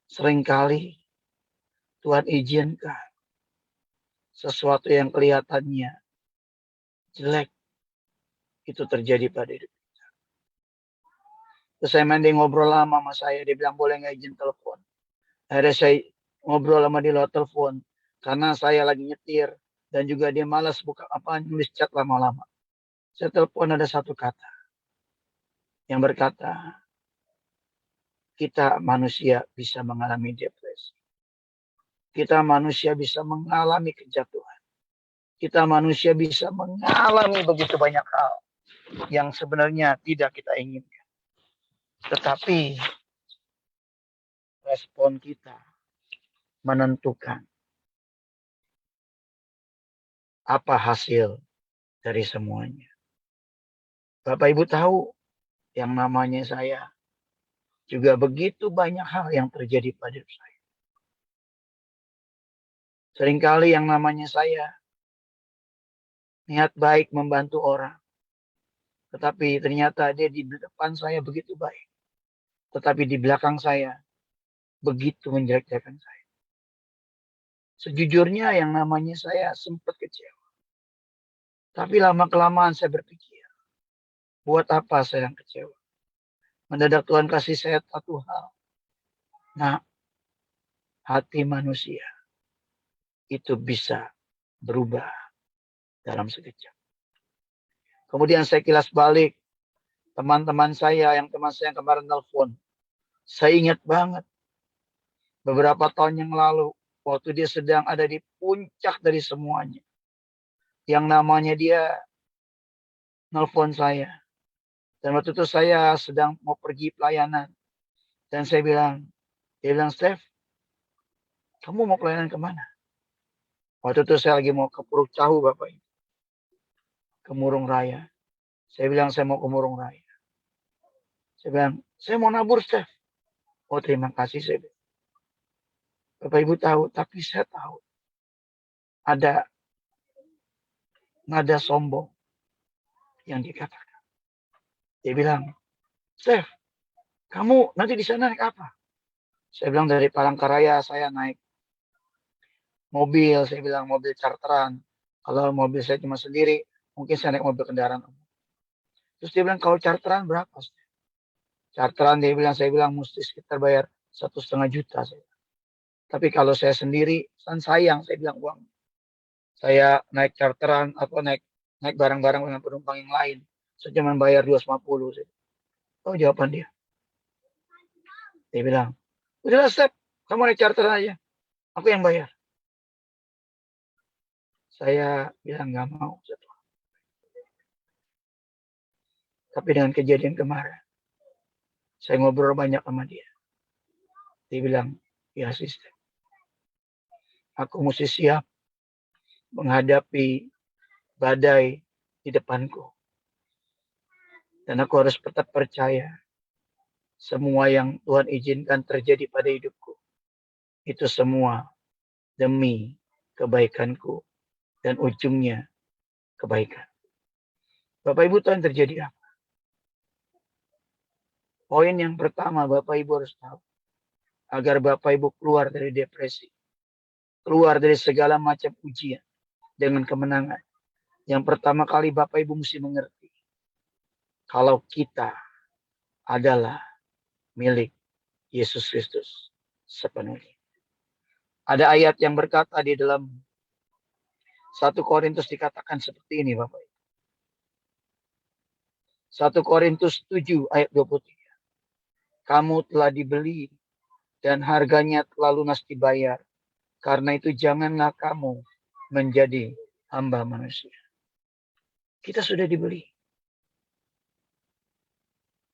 Seringkali Tuhan izinkan sesuatu yang kelihatannya jelek itu terjadi pada hidup kita. Terus saya mending ngobrol lama sama saya. Dia bilang boleh nggak izin telepon. Akhirnya saya ngobrol sama dia lewat telepon. Karena saya lagi nyetir. Dan juga dia malas buka nulis chat lama-lama. Saya telepon ada satu kata. Yang berkata, kita manusia bisa mengalami depresi. Kita manusia bisa mengalami kejatuhan. Kita manusia bisa mengalami begitu banyak hal yang sebenarnya tidak kita inginkan. Tetapi respon kita menentukan apa hasil dari semuanya. Bapak Ibu tahu yang namanya saya juga begitu banyak hal yang terjadi pada saya. Seringkali yang namanya saya niat baik membantu orang. Tetapi ternyata dia di depan saya begitu baik. Tetapi di belakang saya begitu menjelek-jelekan saya. Sejujurnya yang namanya saya sempat kecewa. Tapi lama-kelamaan saya berpikir, buat apa saya yang kecewa? Mendadak Tuhan kasih saya satu hal. Nah, hati manusia itu bisa berubah dalam sekejap. Kemudian saya kilas balik. Teman-teman saya yang kemarin telepon. Saya ingat banget. Beberapa tahun yang lalu. Waktu dia sedang ada di puncak dari semuanya. Yang namanya dia nelpon saya. Dan waktu itu saya sedang mau pergi pelayanan. Dan saya bilang, dia bilang, Steph, kamu mau pelayanan kemana? Waktu itu saya lagi mau ke Puruk Cahu Bapak Ibu. Ke Murung Raya. Saya bilang saya mau ke Murung Raya. Saya bilang, saya mau nabur Steph. Oh terima kasih saya bilang. Bapak Ibu tahu, tapi saya tahu. Ada nada sombong yang dikatakan. Dia bilang, Chef, kamu nanti di sana naik apa? Saya bilang dari Palangkaraya saya naik mobil. Saya bilang mobil charteran. Kalau mobil saya cuma sendiri, mungkin saya naik mobil kendaraan umum. Terus dia bilang, kalau charteran berapa? Charteran saya bilang mesti sekitar bayar 1,5 juta. Tapi kalau saya sendiri, kan sayang, saya bilang uang. Saya naik charteran atau naik barang-barang dengan penumpang yang lain. Saya cuma bayar 250. Oh, jawaban dia. Dia bilang, udahlah Step, kamu naik charteran aja. Aku yang bayar. Saya bilang nggak mau. Tapi dengan kejadian kemarin, saya ngobrol banyak sama dia. Dia bilang, ya sister, aku mesti siap menghadapi badai di depanku. Dan aku harus tetap percaya semua yang Tuhan izinkan terjadi pada hidupku. Itu semua demi kebaikanku dan ujungnya kebaikan. Bapak Ibu tahu yang terjadi apa? Poin yang pertama Bapak Ibu harus tahu. Agar Bapak Ibu keluar dari depresi. Keluar dari segala macam ujian dengan kemenangan. Yang pertama kali Bapak Ibu mesti mengerti. Kalau kita adalah milik Yesus Kristus sepenuhnya. Ada ayat yang berkata di dalam 1 Korintus dikatakan seperti ini Bapak Ibu. 1 Korintus 7 ayat 23. Kamu telah dibeli dan harganya telah lunas dibayar. Karena itu janganlah kamu menjadi hamba manusia. Kita sudah dibeli.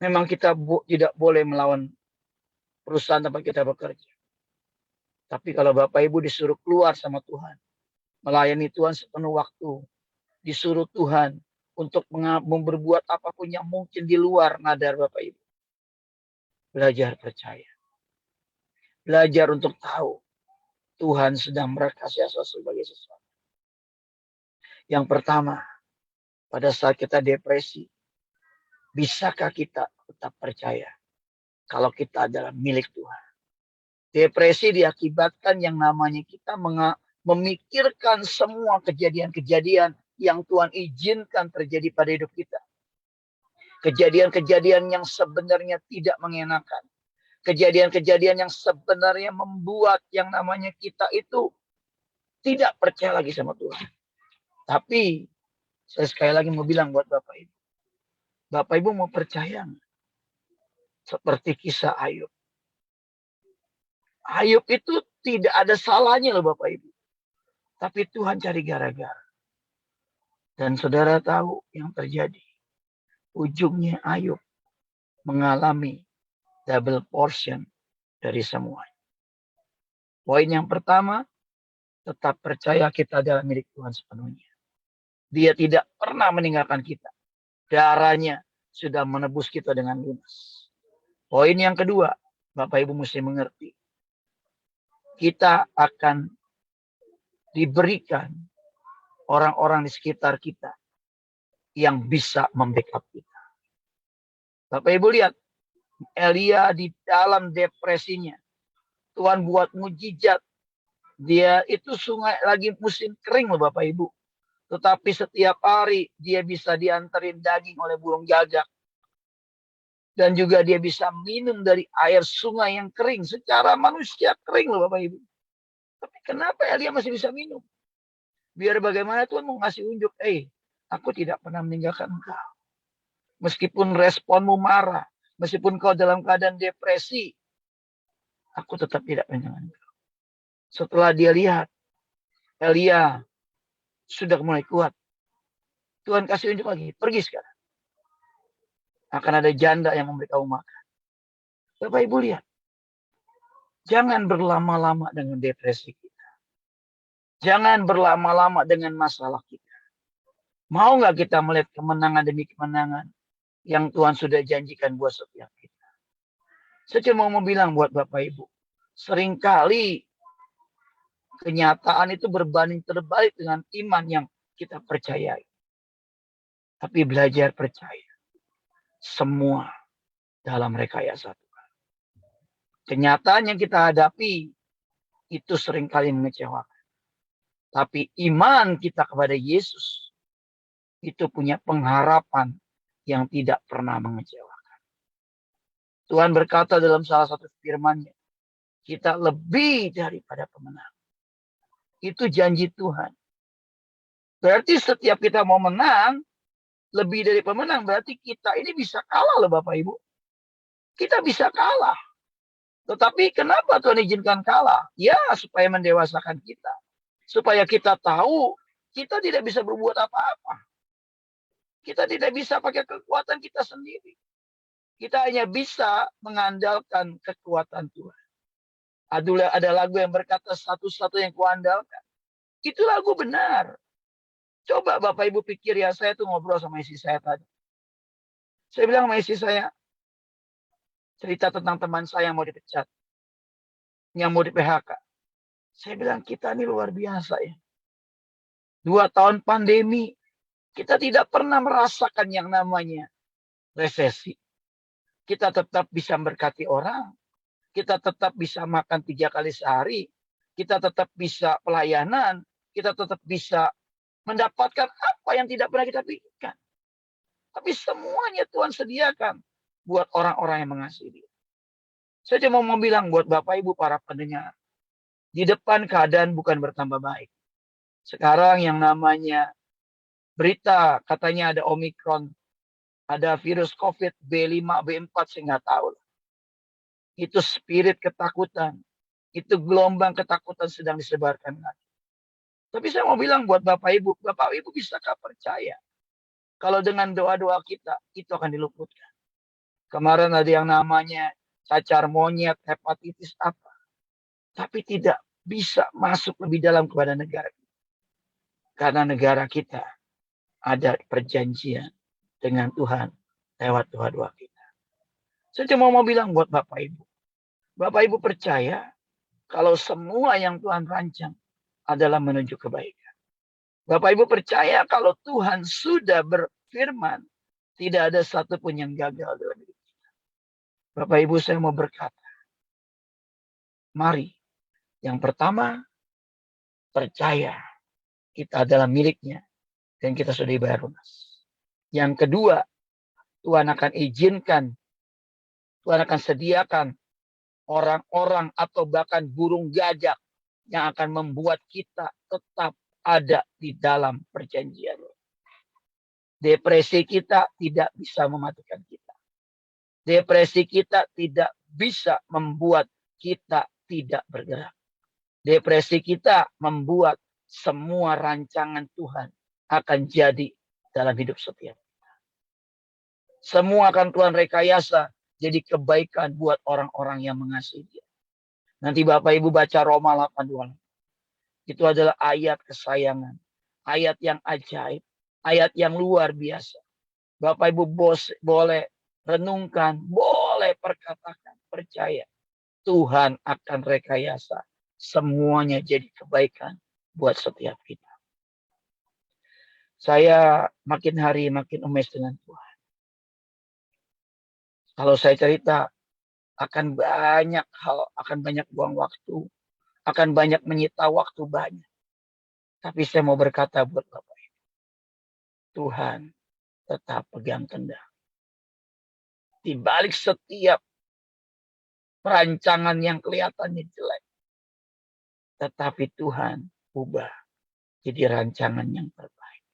Memang kita tidak boleh melawan perusahaan tempat kita bekerja. Tapi kalau Bapak Ibu disuruh keluar sama Tuhan, melayani Tuhan sepenuh waktu, disuruh Tuhan untuk berbuat apapun yang mungkin di luar nadar Bapak Ibu. Belajar percaya. Belajar untuk tahu Tuhan sedang merekayasa sebagai sesuatu. Yang pertama, pada saat kita depresi, bisakah kita tetap percaya kalau kita adalah milik Tuhan? Depresi diakibatkan yang namanya kita memikirkan semua kejadian-kejadian yang Tuhan izinkan terjadi pada hidup kita. Kejadian-kejadian yang sebenarnya tidak mengenakan. Kejadian-kejadian yang sebenarnya membuat yang namanya kita itu tidak percaya lagi sama Tuhan. Tapi saya sekali lagi mau bilang buat Bapak Ibu. Bapak Ibu mau percaya seperti kisah Ayub. Ayub itu tidak ada salahnya loh Bapak Ibu. Tapi Tuhan cari gara-gara. Dan saudara tahu yang terjadi. Ujungnya Ayub mengalami double portion dari semua. Poin yang pertama, tetap percaya kita adalah milik Tuhan sepenuhnya. Dia tidak pernah meninggalkan kita. Darahnya sudah menebus kita dengan lunas. Poin yang kedua, Bapak Ibu mesti mengerti. Kita akan diberikan orang-orang di sekitar kita yang bisa membackup kita. Bapak Ibu lihat, Elia di dalam depresinya. Tuhan buat mujizat. Dia itu sungai lagi musim kering loh Bapak Ibu. Tetapi setiap hari dia bisa diantarin daging oleh burung gagak. Dan juga dia bisa minum dari air sungai yang kering. Secara manusia kering loh Bapak Ibu. Tapi kenapa Elia masih bisa minum? Biar bagaimana Tuhan mau ngasih unjuk. Aku tidak pernah meninggalkan engkau. Meskipun responmu marah. Meskipun kau dalam keadaan depresi. Aku tetap tidak meninggalkan engkau. Setelah dia lihat. Elia sudah mulai kuat. Tuhan kasih unjuk lagi. Pergi sekarang. Akan ada janda yang memberi kau makan. Bapak Ibu lihat. Jangan berlama-lama dengan depresi kita. Jangan berlama-lama dengan masalah kita. Mau nggak kita melihat kemenangan demi kemenangan yang Tuhan sudah janjikan buat setiap kita? Saya cuma mau bilang buat Bapak Ibu. Seringkali kenyataan itu berbanding terbalik dengan iman yang kita percayai. Tapi belajar percaya. Semua dalam rekayasa Tuhan. Kenyataan yang kita hadapi itu seringkali mengecewakan. Tapi iman kita kepada Yesus itu punya pengharapan yang tidak pernah mengecewakan. Tuhan berkata dalam salah satu firman-Nya, kita lebih daripada pemenang. Itu janji Tuhan. Berarti setiap kita mau menang, lebih dari pemenang, berarti kita ini bisa kalah loh Bapak Ibu. Kita bisa kalah. Tetapi kenapa Tuhan izinkan kalah? Ya, supaya mendewasakan kita. Supaya kita tahu kita tidak bisa berbuat apa-apa. Kita tidak bisa pakai kekuatan kita sendiri. Kita hanya bisa mengandalkan kekuatan Tuhan. Ada lagu yang berkata satu-satu yang kuandalkan. Itu lagu benar. Coba Bapak Ibu pikir ya, saya tuh ngobrol sama istri saya tadi. Saya bilang sama istri saya, cerita tentang teman saya yang mau dipecat. Yang mau di PHK. Saya bilang kita ini luar biasa ya. 2 tahun pandemi, kita tidak pernah merasakan yang namanya resesi. Kita tetap bisa berkati orang. Kita tetap bisa makan 3 kali sehari. Kita tetap bisa pelayanan. Kita tetap bisa mendapatkan apa yang tidak pernah kita pikirkan. Tapi semuanya Tuhan sediakan buat orang-orang yang mengasihi Dia. Saya cuma mau bilang buat Bapak Ibu para pendengar. Di depan keadaan bukan bertambah baik. Sekarang yang namanya berita katanya ada Omikron. Ada virus COVID B5, B4 saya nggak tahu. Itu spirit ketakutan. Itu gelombang ketakutan sedang disebarkan lagi. Tapi saya mau bilang buat Bapak Ibu bisakah percaya? Kalau dengan doa-doa kita, itu akan diluputkan. Kemarin ada yang namanya cacar monyet, hepatitis apa. Tapi tidak bisa masuk lebih dalam kepada negara kita. Karena negara kita ada perjanjian dengan Tuhan lewat doa-doa kita. Saya cuma mau bilang buat Bapak Ibu. Bapak Ibu percaya kalau semua yang Tuhan rancang adalah menuju kebaikan. Bapak Ibu percaya kalau Tuhan sudah berfirman, tidak ada satupun yang gagal dalam hidup kita. Bapak Ibu saya mau berkata, mari yang pertama percaya kita adalah miliknya dan kita sudah dibayar lunas. Yang kedua, Tuhan akan izinkan, Tuhan akan sediakan orang-orang atau bahkan burung gagak yang akan membuat kita tetap ada di dalam perjanjian. Depresi kita tidak bisa mematikan kita. Depresi kita tidak bisa membuat kita tidak bergerak. Depresi kita membuat semua rancangan Tuhan akan jadi dalam hidup setiap kita. Semua akan Tuhan rekayasa jadi kebaikan buat orang-orang yang mengasihi Dia. Nanti Bapak Ibu baca Roma 8:28. Itu adalah ayat kesayangan. Ayat yang ajaib. Ayat yang luar biasa. Bapak Ibu boleh renungkan. Boleh perkatakan. Percaya. Tuhan akan rekayasa. Semuanya jadi kebaikan buat setiap kita. Saya makin hari makin amazed dengan Tuhan. Kalau saya cerita, akan banyak hal, akan banyak buang waktu, akan banyak menyita waktu banyak. Tapi saya mau berkata buat Bapak Ibu, Tuhan tetap pegang kendali. Di balik setiap perancangan yang kelihatannya jelek, tetapi Tuhan ubah jadi rancangan yang terbaik.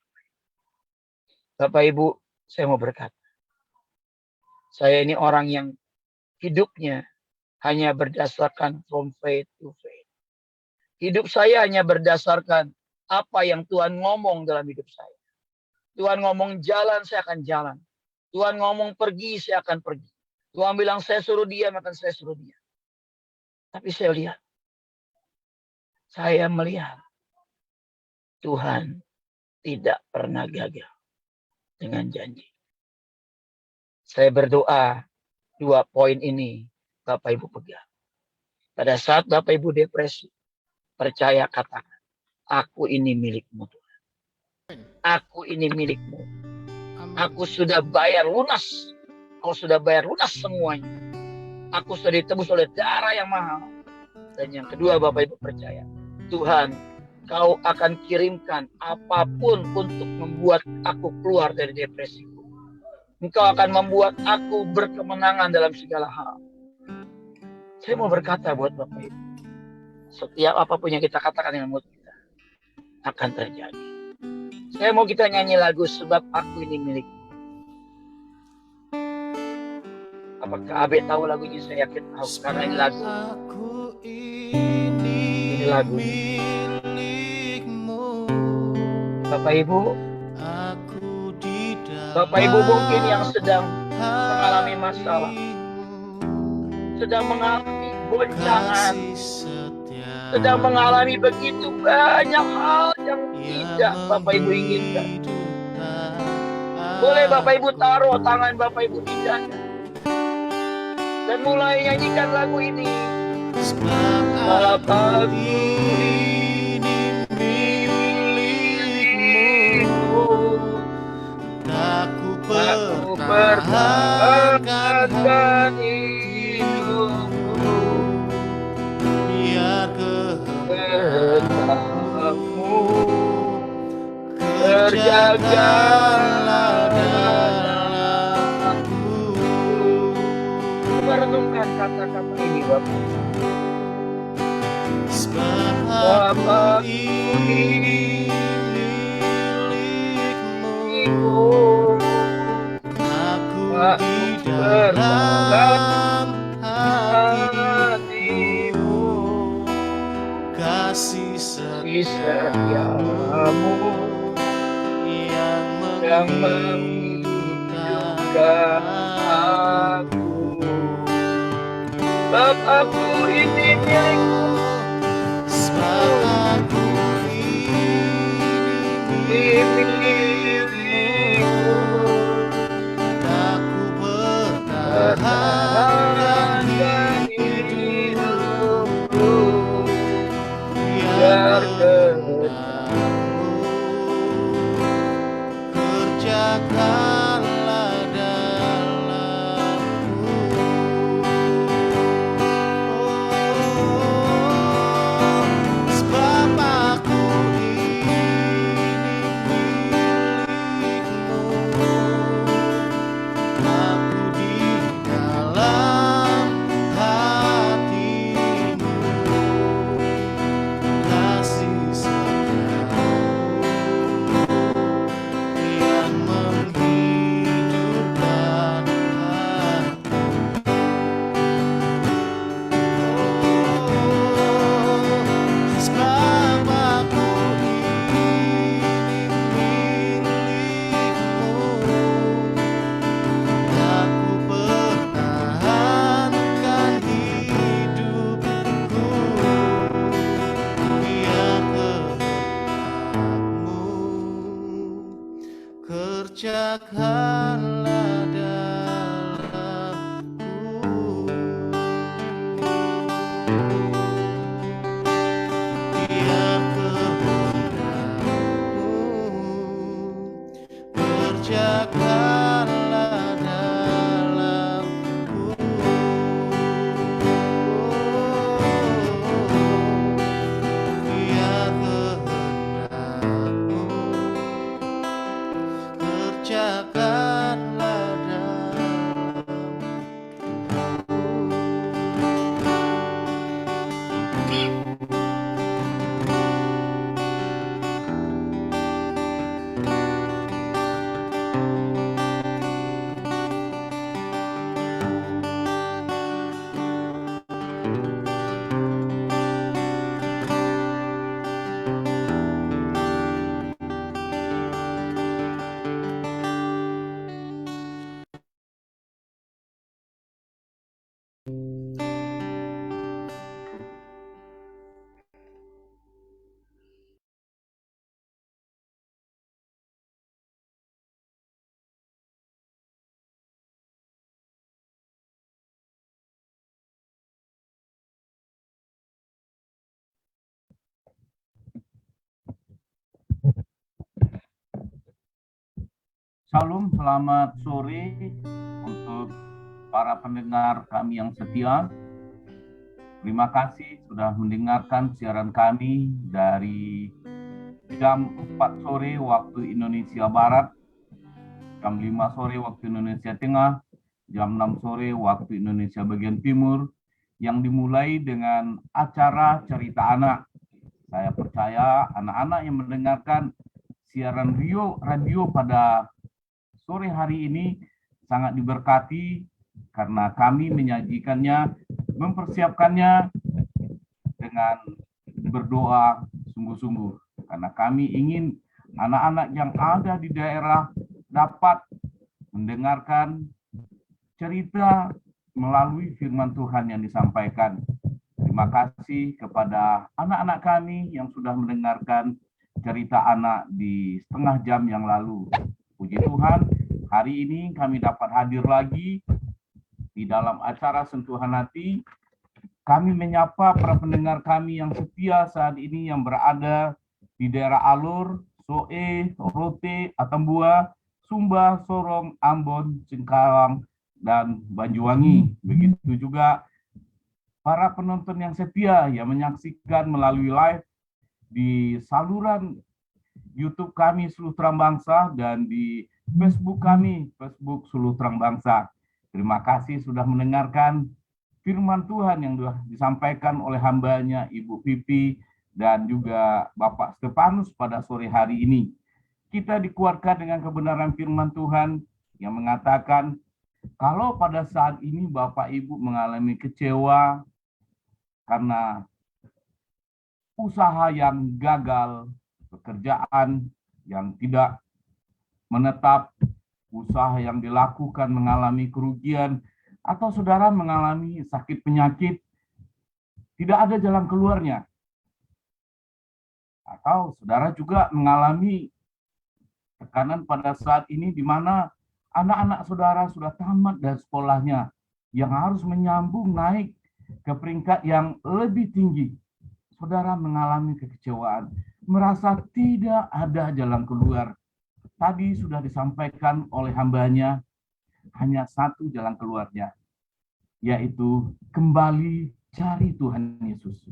Bapak Ibu, saya mau berkata, saya ini orang yang hidupnya hanya berdasarkan from faith to faith. Hidup saya hanya berdasarkan apa yang Tuhan ngomong dalam hidup saya. Tuhan ngomong jalan, saya akan jalan. Tuhan ngomong pergi, saya akan pergi. Tuhan bilang saya suruh diam, akan saya suruh diam. Tapi saya melihat Tuhan tidak pernah gagal dengan janji. Saya berdoa 2 poin ini Bapak Ibu pegang. Pada saat Bapak Ibu depresi, percaya katakan, aku ini milikmu Tuhan. Aku ini milikmu. Amin. Aku sudah bayar lunas. Kau sudah bayar lunas semuanya. Aku sudah ditebus oleh darah yang mahal. Dan yang kedua, Bapak Ibu percaya, Tuhan, Kau akan kirimkan apapun untuk membuat aku keluar dari depresiku. Engkau akan membuat aku berkemenangan dalam segala hal. Saya mau berkata buat Bapak Ibu, setiap apapun yang kita katakan dengan mulut kita akan terjadi. Saya mau kita nyanyi lagu Sebab Aku Ini Milik. Apakah Abe tahu lagunya? Saya yakin tahu karena ini lagu. Ini lagu. Bapak Ibu, Bapak Ibu mungkin yang sedang mengalami masalah, sedang mengalami goncangan, sedang mengalami begitu banyak hal yang tidak Bapak Ibu inginkan. Boleh Bapak Ibu taruh tangan Bapak Ibu di dada dan mulai nyanyikan lagu ini. Sebab aku ini milikmu, aku pertahankan hidupku, biar kehendakmu terjagalah dalamku. Merenungkan kata-kata ini Bapak. Sebab aku ini milikmu, aku di dalam hatimu, kasih setiamu yang menghidupkan aku. Sebab aku ini milikmu, sebab aku ini milikmu, aku pertahankan hidupku, biar kehendakmu kerjakanlah dalamku. Sebab aku ini milikmu, aku di dalam hatimu, kasih setiamu yang menghidupkan aku. Sebab aku ini milikmu, aku pertahankan hidupku, biar kehendakmu kerjakanlah dalamku, biar kehendakmu kerjakanlah dalamku, biar kehendakmu kerjakan Shalom, selamat sore untuk para pendengar kami yang setia. Terima kasih sudah mendengarkan siaran kami dari jam 4 sore waktu Indonesia Barat, jam 5 sore waktu Indonesia Tengah, jam 6 sore waktu Indonesia bagian Timur, yang dimulai dengan acara Cerita Anak. Saya percaya anak-anak yang mendengarkan siaran radio pada sore hari ini sangat diberkati karena kami menyajikannya, mempersiapkannya dengan berdoa sungguh-sungguh. Karena kami ingin anak-anak yang ada di daerah dapat mendengarkan cerita melalui firman Tuhan yang disampaikan. Terima kasih kepada anak-anak kami yang sudah mendengarkan cerita anak di setengah jam yang lalu. Puji Tuhan, hari ini kami dapat hadir lagi di dalam acara Sentuhan Hati. Kami menyapa para pendengar kami yang setia saat ini yang berada di daerah Alor, Soe, Rote, Atambua, Sumba, Sorong, Ambon, Cengkareng, dan Banyuwangi. Begitu juga para penonton yang setia yang menyaksikan melalui live di saluran YouTube kami Suluh Terang Bangsa dan di Facebook kami, Facebook Suluh Terang Bangsa. Terima kasih sudah mendengarkan firman Tuhan yang sudah disampaikan oleh hambanya Ibu Pipi dan juga Bapak Stefanus pada sore hari ini. Kita dikuatkan dengan kebenaran firman Tuhan yang mengatakan, kalau pada saat ini Bapak Ibu mengalami kecewa karena usaha yang gagal, pekerjaan yang tidak menetap, usaha yang dilakukan mengalami kerugian, atau saudara mengalami sakit penyakit, tidak ada jalan keluarnya. Atau saudara juga mengalami tekanan pada saat ini di mana anak-anak saudara sudah tamat dari sekolahnya, yang harus menyambung naik ke peringkat yang lebih tinggi. Saudara mengalami kekecewaan, merasa tidak ada jalan keluar. Tadi sudah disampaikan oleh hambanya, hanya satu jalan keluarnya, yaitu kembali cari Tuhan Yesus.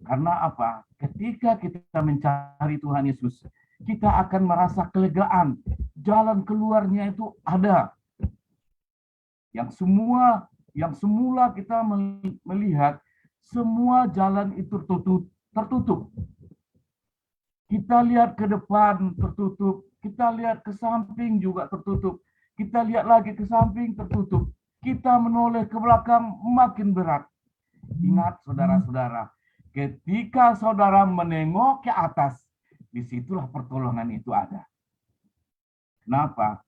Karena apa? Ketika kita mencari Tuhan Yesus, kita akan merasa kelegaan. Jalan keluarnya itu ada. Yang semula kita melihat semua jalan itu tertutup. Kita lihat ke depan tertutup, kita lihat ke samping juga tertutup, kita lihat lagi ke samping tertutup, kita menoleh ke belakang makin berat. Ingat saudara-saudara, ketika saudara menengok ke atas, disitulah pertolongan itu ada. Kenapa?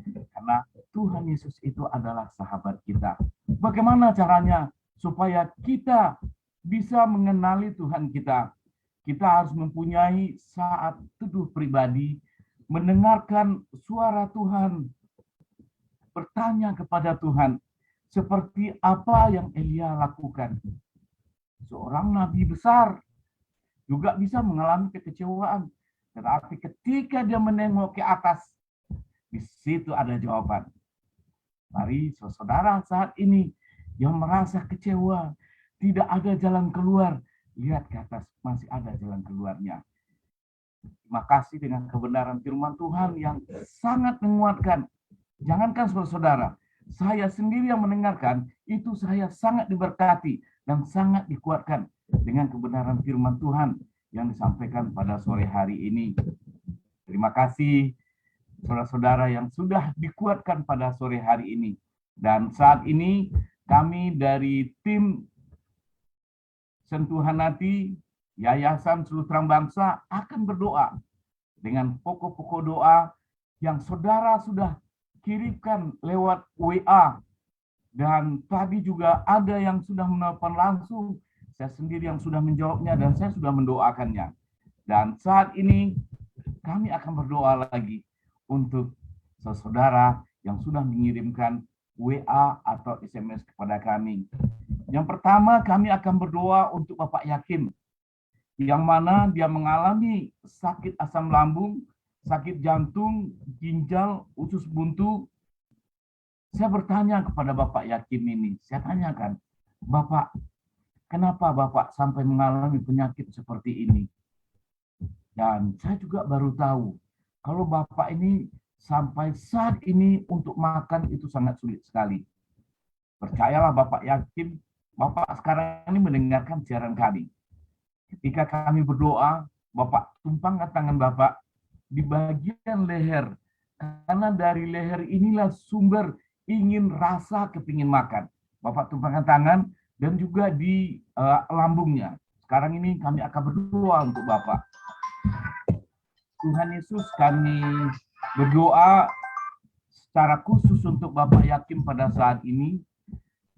Karena Tuhan Yesus itu adalah sahabat kita. Bagaimana caranya supaya kita bisa mengenali Tuhan kita? Kita harus mempunyai saat teduh pribadi, mendengarkan suara Tuhan, bertanya kepada Tuhan, seperti apa yang Elia lakukan. Seorang nabi besar juga bisa mengalami kekecewaan, tetapi ketika dia menengok ke atas, di situ ada jawaban. Mari saudara saat ini yang merasa kecewa, tidak ada jalan keluar, lihat ke atas, masih ada jalan keluarnya. Terima kasih dengan kebenaran firman Tuhan yang sangat menguatkan. Jangankan saudara, saya sendiri yang mendengarkan, itu saya sangat diberkati dan sangat dikuatkan dengan kebenaran firman Tuhan yang disampaikan pada sore hari ini. Terima kasih saudara-saudara yang sudah dikuatkan pada sore hari ini. Dan saat ini kami dari tim Sentuhan Hati Yayasan Suluh Terang Bangsa akan berdoa dengan pokok-pokok doa yang saudara sudah kirimkan lewat WA. Dan tadi juga ada yang sudah menelpon langsung. Saya sendiri yang sudah menjawabnya dan saya sudah mendoakannya. Dan saat ini kami akan berdoa lagi untuk saudara yang sudah mengirimkan WA atau SMS kepada kami. Yang pertama, kami akan berdoa untuk Bapak Yakin, yang mana dia mengalami sakit asam lambung sakit jantung, ginjal, usus buntu. Saya bertanya kepada Bapak Yakim ini, saya tanyakan, Bapak, kenapa Bapak sampai mengalami penyakit seperti ini? Dan saya juga baru tahu, kalau Bapak ini sampai saat ini untuk makan itu sangat sulit sekali. Percayalah Bapak Yakim, Bapak sekarang ini mendengarkan siaran kami. Ketika kami berdoa, Bapak tumpangkan tangan Bapak di bagian leher. Karena dari leher inilah sumber ingin rasa kepingin makan. Bapak tumpangkan tangan dan juga di lambungnya. Sekarang ini kami akan berdoa untuk Bapak. Tuhan Yesus, kami berdoa secara khusus untuk Bapak Yakim pada saat ini.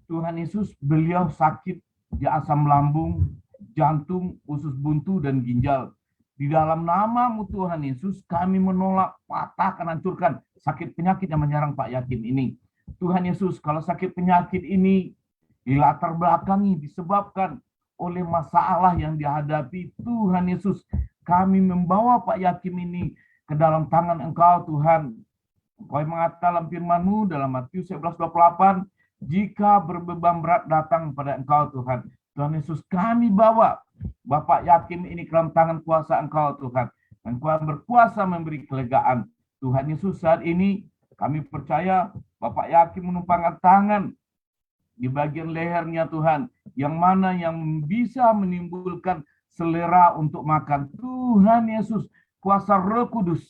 Tuhan Yesus, beliau sakit di asam lambung, jantung, usus buntu, dan ginjal. Di dalam nama-Mu Tuhan Yesus, kami menolak, patahkan, hancurkan sakit penyakit yang menyerang Pak Yakim ini. Tuhan Yesus, kalau sakit penyakit ini dilatar belakangi, disebabkan oleh masalah yang dihadapi, Tuhan Yesus, kami membawa Pak Yakim ini ke dalam tangan Engkau, Tuhan. Engkau yang mengatakan dalam firman-Mu dalam Matius 11:28, jika berbeban berat datang pada Engkau, Tuhan. Tuhan Yesus, kami bawa Bapak Yakim ini ke dalam tangan kuasa Engkau, Tuhan. Engkau yang berkuasa memberi kelegaan. Tuhan Yesus, saat ini kami percaya Bapak Yakim menumpangkan tangan di bagian lehernya, Tuhan, yang mana yang bisa menimbulkan selera untuk makan. Tuhan Yesus, kuasa Roh Kudus,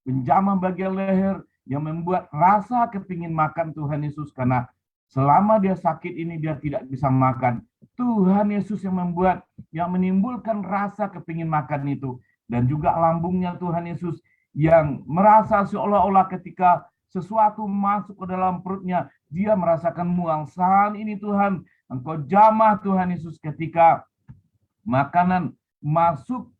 menjamah bagian leher yang membuat rasa kepingin makan, Tuhan Yesus, karena selama dia sakit ini dia tidak bisa makan. Tuhan Yesus yang membuat, yang menimbulkan rasa kepingin makan itu. Dan juga lambungnya, Tuhan Yesus, yang merasa seolah-olah ketika sesuatu masuk ke dalam perutnya, dia merasakan mual. Saat ini Tuhan, Engkau jamah Tuhan Yesus ketika makanan masuk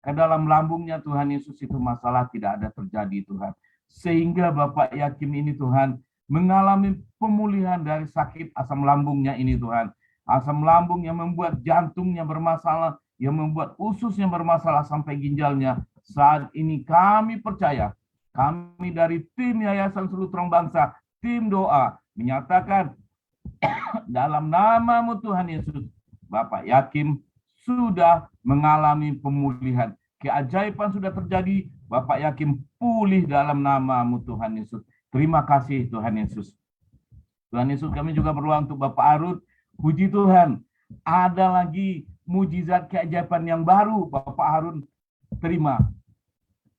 ke dalam lambungnya, Tuhan Yesus, itu masalah tidak ada terjadi, Tuhan. Sehingga Bapak Yakim ini, Tuhan, mengalami pemulihan dari sakit asam lambungnya ini, Tuhan. Asam lambung yang membuat jantungnya bermasalah, yang membuat ususnya bermasalah sampai ginjalnya. Saat ini kami percaya, kami dari tim Yayasan Seluruh Terang Bangsa, tim doa, menyatakan dalam nama-Mu Tuhan Yesus, Bapak Yakim sudah mengalami pemulihan. Keajaiban sudah terjadi, Bapak Yakim pulih dalam nama-Mu Tuhan Yesus. Terima kasih Tuhan Yesus. Tuhan Yesus, kami juga berdoa untuk Bapak Arud. Puji Tuhan, ada lagi mujizat keajaiban yang baru Bapak Harun terima.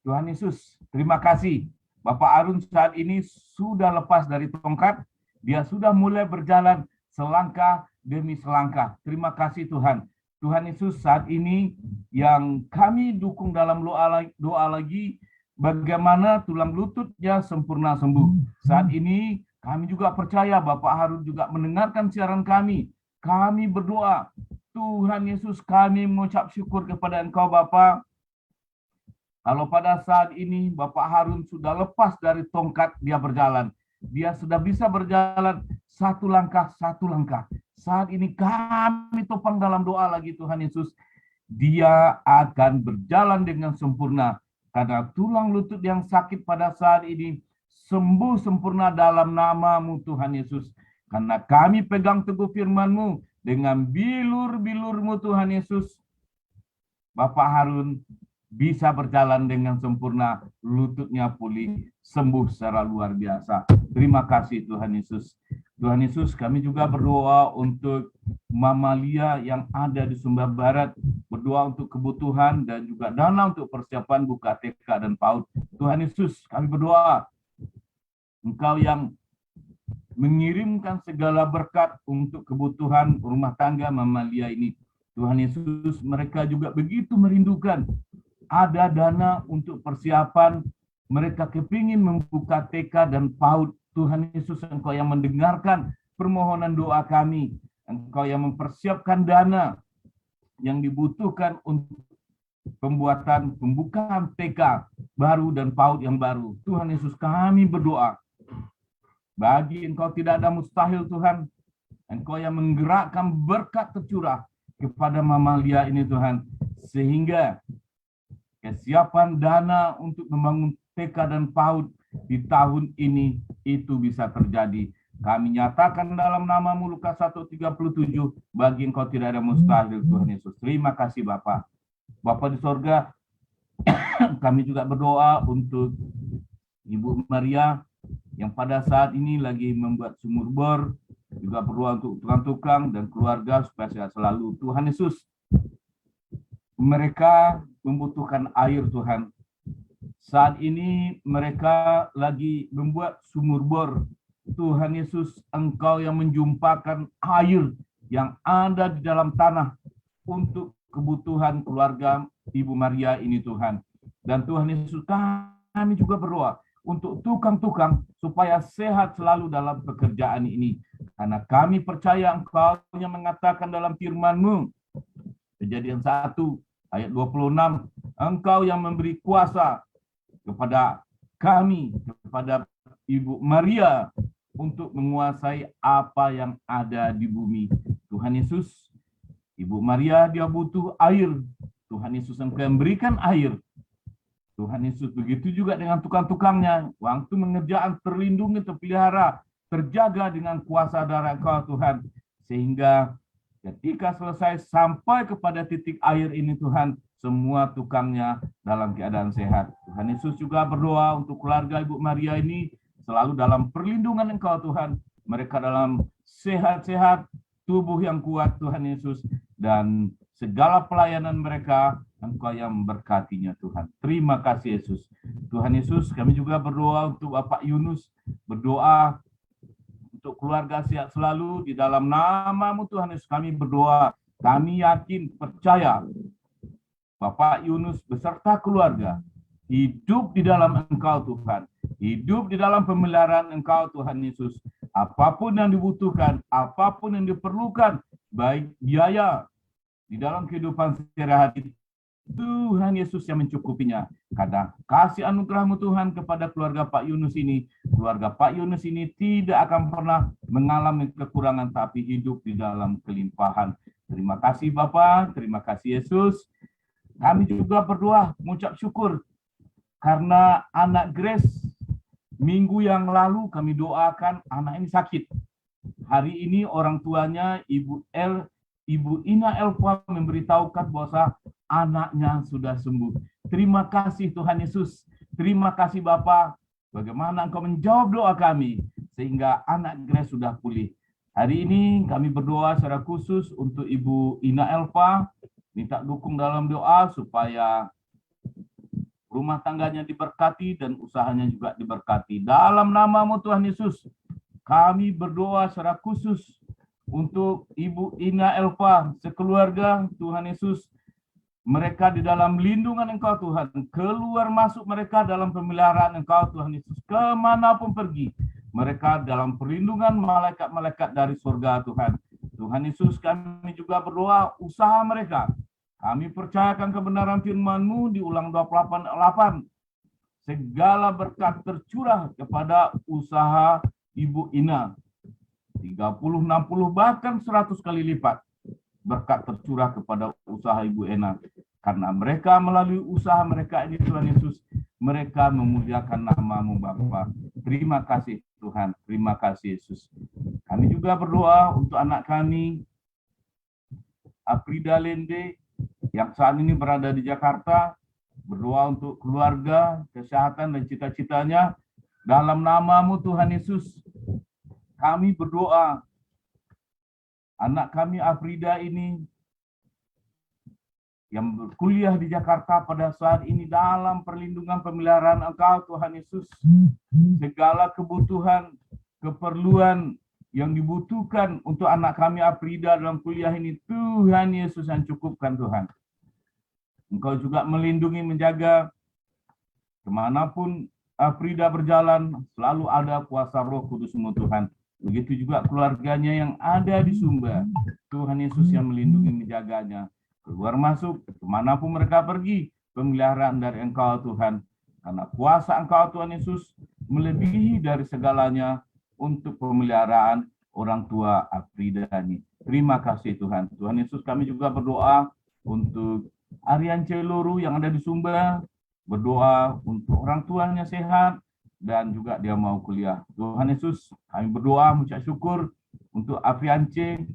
Tuhan Yesus, terima kasih. Bapak Harun saat ini sudah lepas dari tongkat. Dia sudah mulai berjalan selangkah demi selangkah. Terima kasih Tuhan. Tuhan Yesus, saat ini yang kami dukung dalam doa lagi, bagaimana tulang lututnya sempurna sembuh. Saat ini kami juga percaya Bapak Harun juga mendengarkan siaran kami. Kami berdoa, Tuhan Yesus, kami mengucap syukur kepada Engkau Bapa. Kalau pada saat ini Bapak Harun sudah lepas dari tongkat, dia berjalan. Dia sudah bisa berjalan satu langkah. Saat ini kami topang dalam doa lagi Tuhan Yesus. Dia akan berjalan dengan sempurna. Karena tulang lutut yang sakit pada saat ini sembuh sempurna dalam nama-Mu Tuhan Yesus. Karena kami pegang teguh firman-Mu dengan bilur-bilur-Mu Tuhan Yesus. Bapak Harun bisa berjalan dengan sempurna, lututnya pulih, sembuh secara luar biasa. Terima kasih Tuhan Yesus. Tuhan Yesus, kami juga berdoa untuk Mama Lia yang ada di Sumba Barat, berdoa untuk kebutuhan dan juga dana untuk persiapan buka TK dan PAUD. Tuhan Yesus, kami berdoa, Engkau yang mengirimkan segala berkat untuk kebutuhan rumah tangga Mama Lia ini. Tuhan Yesus, mereka juga begitu merindukan ada dana untuk persiapan, mereka kepingin membuka TK dan PAUD. Tuhan Yesus, Engkau yang mendengarkan permohonan doa kami. Engkau yang mempersiapkan dana yang dibutuhkan untuk pembukaan TK baru dan PAUD yang baru. Tuhan Yesus, kami berdoa. Bagi Engkau tidak ada mustahil Tuhan. Engkau yang menggerakkan berkat tercurah kepada Mama Lia ini Tuhan. Sehingga kesiapan dana untuk membangun TK dan PAUD di tahun ini itu bisa terjadi. Kami nyatakan dalam namamu Lukas 1:37, bagi Engkau tidak ada mustahil Tuhan Yesus. Terima kasih Bapa. Bapa di sorga, kami juga berdoa untuk Ibu Maria yang pada saat ini lagi membuat sumur bor, juga berdoa untuk tukang-tukang dan keluarga supaya sehat selalu. Tuhan Yesus, mereka membutuhkan air Tuhan. Saat ini mereka lagi membuat sumur bor. Tuhan Yesus, Engkau yang menjumpakan air yang ada di dalam tanah untuk kebutuhan keluarga Ibu Maria ini Tuhan. Dan Tuhan Yesus, kami juga berdoa untuk tukang-tukang supaya sehat selalu dalam pekerjaan ini. Karena kami percaya Engkau yang mengatakan dalam firman-Mu, Kejadian 1 ayat 26, Engkau yang memberi kuasa kepada kami, kepada Ibu Maria, untuk menguasai apa yang ada di bumi. Tuhan Yesus, Ibu Maria dia butuh air. Tuhan Yesus yang memberikan air. Tuhan Yesus, begitu juga dengan tukang-tukangnya. Waktu mengerjaan terlindungi, terpelihara, terjaga dengan kuasa darah Engkau Tuhan. Sehingga ketika selesai sampai kepada titik air ini Tuhan, semua tukangnya dalam keadaan sehat. Tuhan Yesus juga berdoa untuk keluarga Ibu Maria ini, selalu dalam perlindungan Engkau Tuhan. Mereka dalam sehat-sehat, tubuh yang kuat Tuhan Yesus. Dan segala pelayanan mereka, Engkau yang memberkatinya Tuhan. Terima kasih Yesus. Tuhan Yesus, kami juga berdoa untuk Bapak Yunus. Berdoa untuk keluarga sehat selalu. Di dalam nama-Mu Tuhan Yesus kami berdoa. Kami yakin, percaya, Bapak Yunus beserta keluarga hidup di dalam Engkau Tuhan. Hidup di dalam pemeliharaan Engkau Tuhan Yesus. Apapun yang dibutuhkan, apapun yang diperlukan, baik biaya di dalam kehidupan sehari-hari, Tuhan Yesus yang mencukupinya. Karena kasih anugerah-Mu Tuhan kepada keluarga Pak Yunus ini, keluarga Pak Yunus ini tidak akan pernah mengalami kekurangan, tapi hidup di dalam kelimpahan. Terima kasih Bapa, terima kasih Yesus. Kami juga berdoa, mengucap syukur karena anak Grace minggu yang lalu kami doakan anak ini sakit. Hari ini orang tuanya Ibu Ina Elva memberitahukan bahwa anaknya sudah sembuh. Terima kasih Tuhan Yesus. Terima kasih Bapa. Bagaimana Engkau menjawab doa kami sehingga anak Grace sudah pulih. Hari ini kami berdoa secara khusus untuk Ibu Ina Elva. Minta dukung dalam doa supaya rumah tangganya diberkati dan usahanya juga diberkati. Dalam nama-Mu Tuhan Yesus, kami berdoa secara khusus untuk Ibu Ina Elva, sekeluarga Tuhan Yesus. Mereka di dalam lindungan Engkau Tuhan. Keluar masuk mereka dalam pemeliharaan Engkau Tuhan Yesus. Kemanapun pergi, mereka dalam perlindungan malaikat-malaikat dari surga Tuhan. Tuhan Yesus, kami juga berdoa usaha mereka. Kami percayakan kebenaran firman-Mu di Ulang 28:8. Segala berkat tercurah kepada usaha Ibu Ina. 30, 60, bahkan 100 kali lipat. Berkat tercurah kepada usaha Ibu Ina. Karena mereka melalui usaha mereka ini Tuhan Yesus, mereka memuliakan nama-Mu Bapa. Terima kasih Tuhan, terima kasih Yesus. Kami juga berdoa untuk anak kami, Aprida Lende, yang saat ini berada di Jakarta, berdoa untuk keluarga, kesehatan, dan cita-citanya. Dalam nama-Mu Tuhan Yesus, kami berdoa, anak kami Afrida ini, yang berkuliah di Jakarta pada saat ini dalam perlindungan pemeliharaan Engkau Tuhan Yesus. Segala kebutuhan, keperluan yang dibutuhkan untuk anak kami Afrida dalam kuliah ini, Tuhan Yesus yang cukupkan Tuhan. Engkau juga melindungi, menjaga kemanapun Afrida berjalan, selalu ada kuasa Roh Kudus-Mu Tuhan. Begitu juga keluarganya yang ada di Sumba, Tuhan Yesus yang melindungi, menjaganya. Keluar masuk, kemanapun mereka pergi, pemeliharaan dari Engkau Tuhan. Karena kuasa Engkau Tuhan Yesus melebihi dari segalanya untuk pemeliharaan orang tua Afrida ini. Terima kasih Tuhan. Tuhan Yesus, kami juga berdoa untuk Arian Celuru yang ada di Sumba, berdoa untuk orang tuanya sehat, dan juga dia mau kuliah. Tuhan Yesus, kami berdoa mengucap syukur untuk Afriance,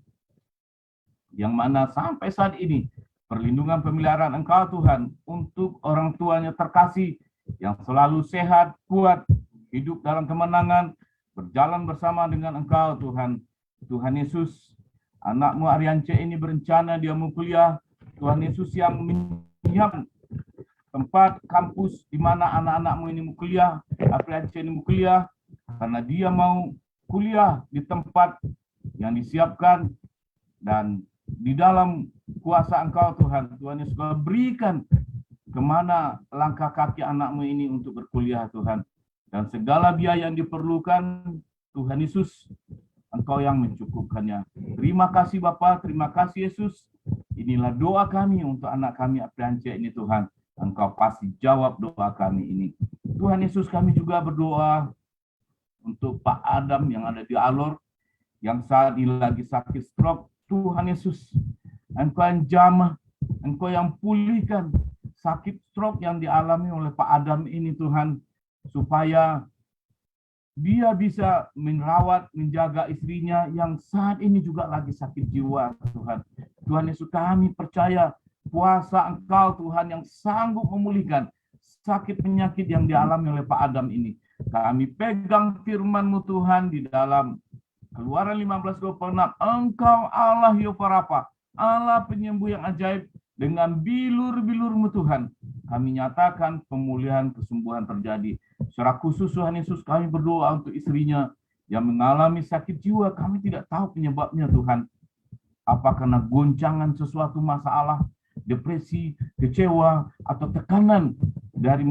yang mana sampai saat ini perlindungan pemeliharaan Engkau Tuhan untuk orang tuanya terkasih yang selalu sehat, kuat, hidup dalam kemenangan, berjalan bersama dengan Engkau Tuhan. Tuhan Yesus, anakmu Ariance ini berencana dia mau kuliah. Tuhan Yesus yang menyiapkan tempat kampus di mana anak-anakmu ini mau kuliah, Afriance ini mau kuliah, karena dia mau kuliah di tempat yang disiapkan, dan di dalam kuasa Engkau Tuhan, Tuhan Yesus berikan kemana langkah kaki anakmu ini untuk berkuliah Tuhan. Dan segala biaya yang diperlukan, Tuhan Yesus, Engkau yang mencukupkannya. Terima kasih Bapa, terima kasih Yesus. Inilah doa kami untuk anak kami Afriance ini Tuhan. Engkau pasti jawab doa kami ini. Tuhan Yesus, kami juga berdoa untuk Pak Adam yang ada di Alor, yang saat ini lagi sakit stroke. Tuhan Yesus, Engkau yang jamah, Engkau yang pulihkan sakit stroke yang dialami oleh Pak Adam ini Tuhan, supaya dia bisa merawat, menjaga istrinya yang saat ini juga lagi sakit jiwa Tuhan. Tuhan Yesus, kami percaya kuasa Engkau Tuhan yang sanggup memulihkan sakit penyakit yang dialami oleh Pak Adam ini. Kami pegang firman-Mu Tuhan di dalam Keluaran 15:26, Engkau Allah Yehova Rafa, Allah penyembuh yang ajaib, dengan bilur-bilur-Mu Tuhan, kami nyatakan pemulihan, kesembuhan terjadi. Secara khusus Tuhan Yesus, kami berdoa untuk istrinya yang mengalami sakit jiwa. Kami tidak tahu penyebabnya Tuhan. Apa karena goncangan sesuatu masalah, depresi, kecewa, atau tekanan dari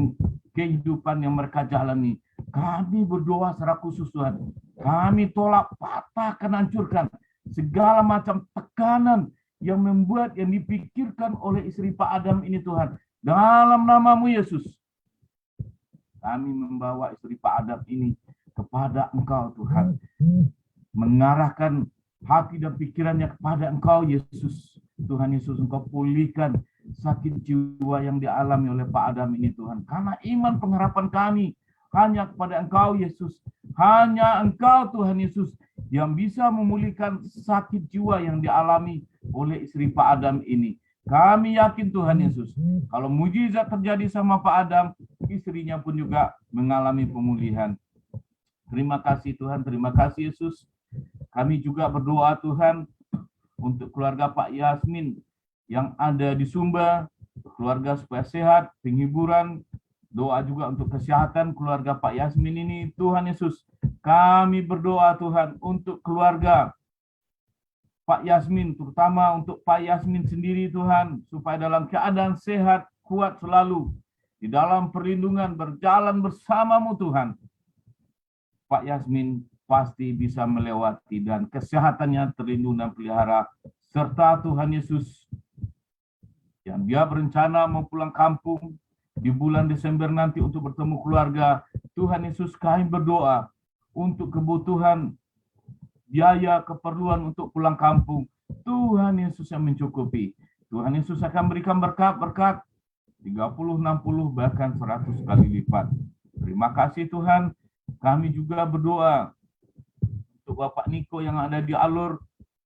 kehidupan yang mereka jalani. Kami berdoa secara khusus Tuhan. Kami tolak, patahkan, hancurkan segala macam tekanan yang membuat, yang dipikirkan oleh istri Pak Adam ini Tuhan. Dalam nama-Mu Yesus, kami membawa istri Pak Adam ini kepada Engkau Tuhan. Mengarahkan hati dan pikirannya kepada Engkau Yesus. Tuhan Yesus, Engkau pulihkan sakit jiwa yang dialami oleh Pak Adam ini Tuhan. Karena iman pengharapan kami hanya kepada Engkau Yesus. Hanya Engkau Tuhan Yesus yang bisa memulihkan sakit jiwa yang dialami oleh istri Pak Adam ini. Kami yakin Tuhan Yesus, kalau mujizat terjadi sama Pak Adam, istrinya pun juga mengalami pemulihan. Terima kasih Tuhan, terima kasih Yesus. Kami juga berdoa Tuhan untuk keluarga Pak Yasmin yang ada di Sumba, keluarga supaya sehat, penghiburan, doa juga untuk kesehatan keluarga Pak Yasmin ini. Tuhan Yesus, kami berdoa Tuhan untuk keluarga Pak Yasmin, terutama untuk Pak Yasmin sendiri Tuhan, supaya dalam keadaan sehat, kuat selalu, di dalam perlindungan, berjalan bersama-Mu Tuhan. Pak Yasmin pasti bisa melewati dan kesehatannya terlindung dan pelihara. Serta Tuhan Yesus, yang dia berencana mau pulang kampung di bulan Desember nanti untuk bertemu keluarga. Tuhan Yesus, kami berdoa untuk kebutuhan biaya, keperluan untuk pulang kampung. Tuhan Yesus yang mencukupi. Tuhan Yesus akan berikan berkat-berkat 30, 60, bahkan 100 kali lipat. Terima kasih Tuhan. Kami juga berdoa untuk Bapak Niko yang ada di Alor,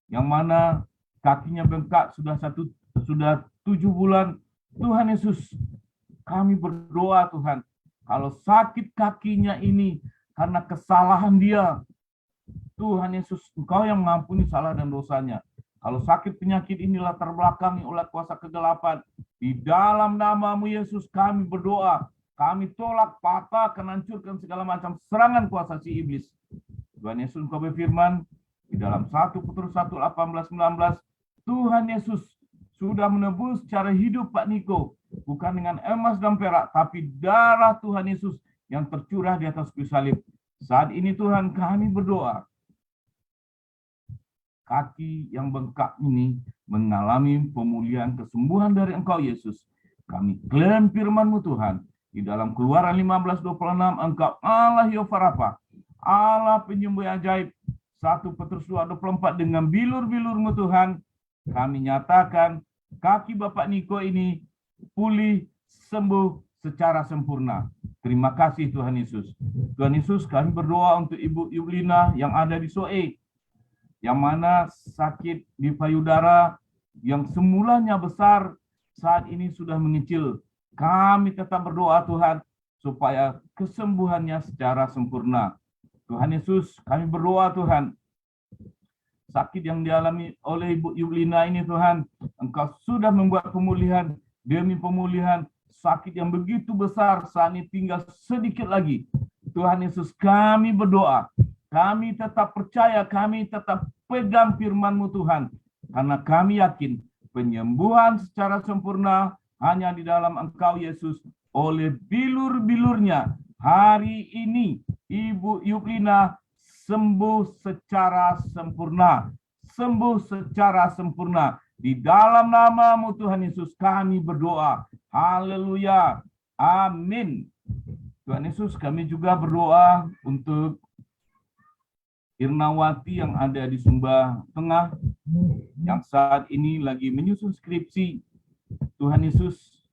yang mana kakinya bengkak sudah 7 bulan. Tuhan Yesus, kami berdoa Tuhan, kalau sakit kakinya ini karena kesalahan dia, Tuhan Yesus, Engkau yang mengampuni salah dan dosanya. Kalau sakit penyakit inilah terbelakangi oleh kuasa kegelapan, di dalam nama-Mu Yesus kami berdoa, kami tolak, patahkan, hancurkan segala macam serangan kuasa si iblis. Tuhan Yesus, Engkau berfirman di dalam 1 Petrus 1:18-19, Tuhan Yesus sudah menebus cara hidup Pak Niko, bukan dengan emas dan perak, tapi darah Tuhan Yesus yang tercurah di atas kayu salib. Saat ini Tuhan, kami berdoa, kaki yang bengkak ini mengalami pemulihan, kesembuhan dari Engkau Yesus. Kami klaim firman-Mu Tuhan, di dalam Keluaran 15:26, Engkau Allah Yehova Rafa, Allah penyembuh yang ajaib. 1 Petrus 2:24, dengan bilur-bilur-Mu Tuhan, kami nyatakan kaki Bapak Niko ini pulih, sembuh secara sempurna. Terima kasih Tuhan Yesus. Tuhan Yesus, kami berdoa untuk Ibu Yublina yang ada di Soe, yang mana sakit di payudara yang semulanya besar saat ini sudah mengecil. Kami tetap berdoa Tuhan supaya kesembuhannya secara sempurna. Tuhan Yesus, kami berdoa Tuhan, sakit yang dialami oleh Ibu Yublina ini Tuhan, Engkau sudah membuat pemulihan demi pemulihan. Sakit yang begitu besar saat ini tinggal sedikit lagi. Tuhan Yesus, kami berdoa, kami tetap percaya, kami tetap pegang firman-Mu Tuhan, karena kami yakin penyembuhan secara sempurna hanya di dalam Engkau Yesus. Oleh bilur-bilurnya hari ini Ibu Yublina sembuh secara sempurna, sembuh secara sempurna. Di dalam nama-Mu Tuhan Yesus kami berdoa. Haleluya. Amin. Tuhan Yesus, kami juga berdoa untuk Irnawati yang ada di Sumba Tengah, yang saat ini lagi menyusun skripsi. Tuhan Yesus,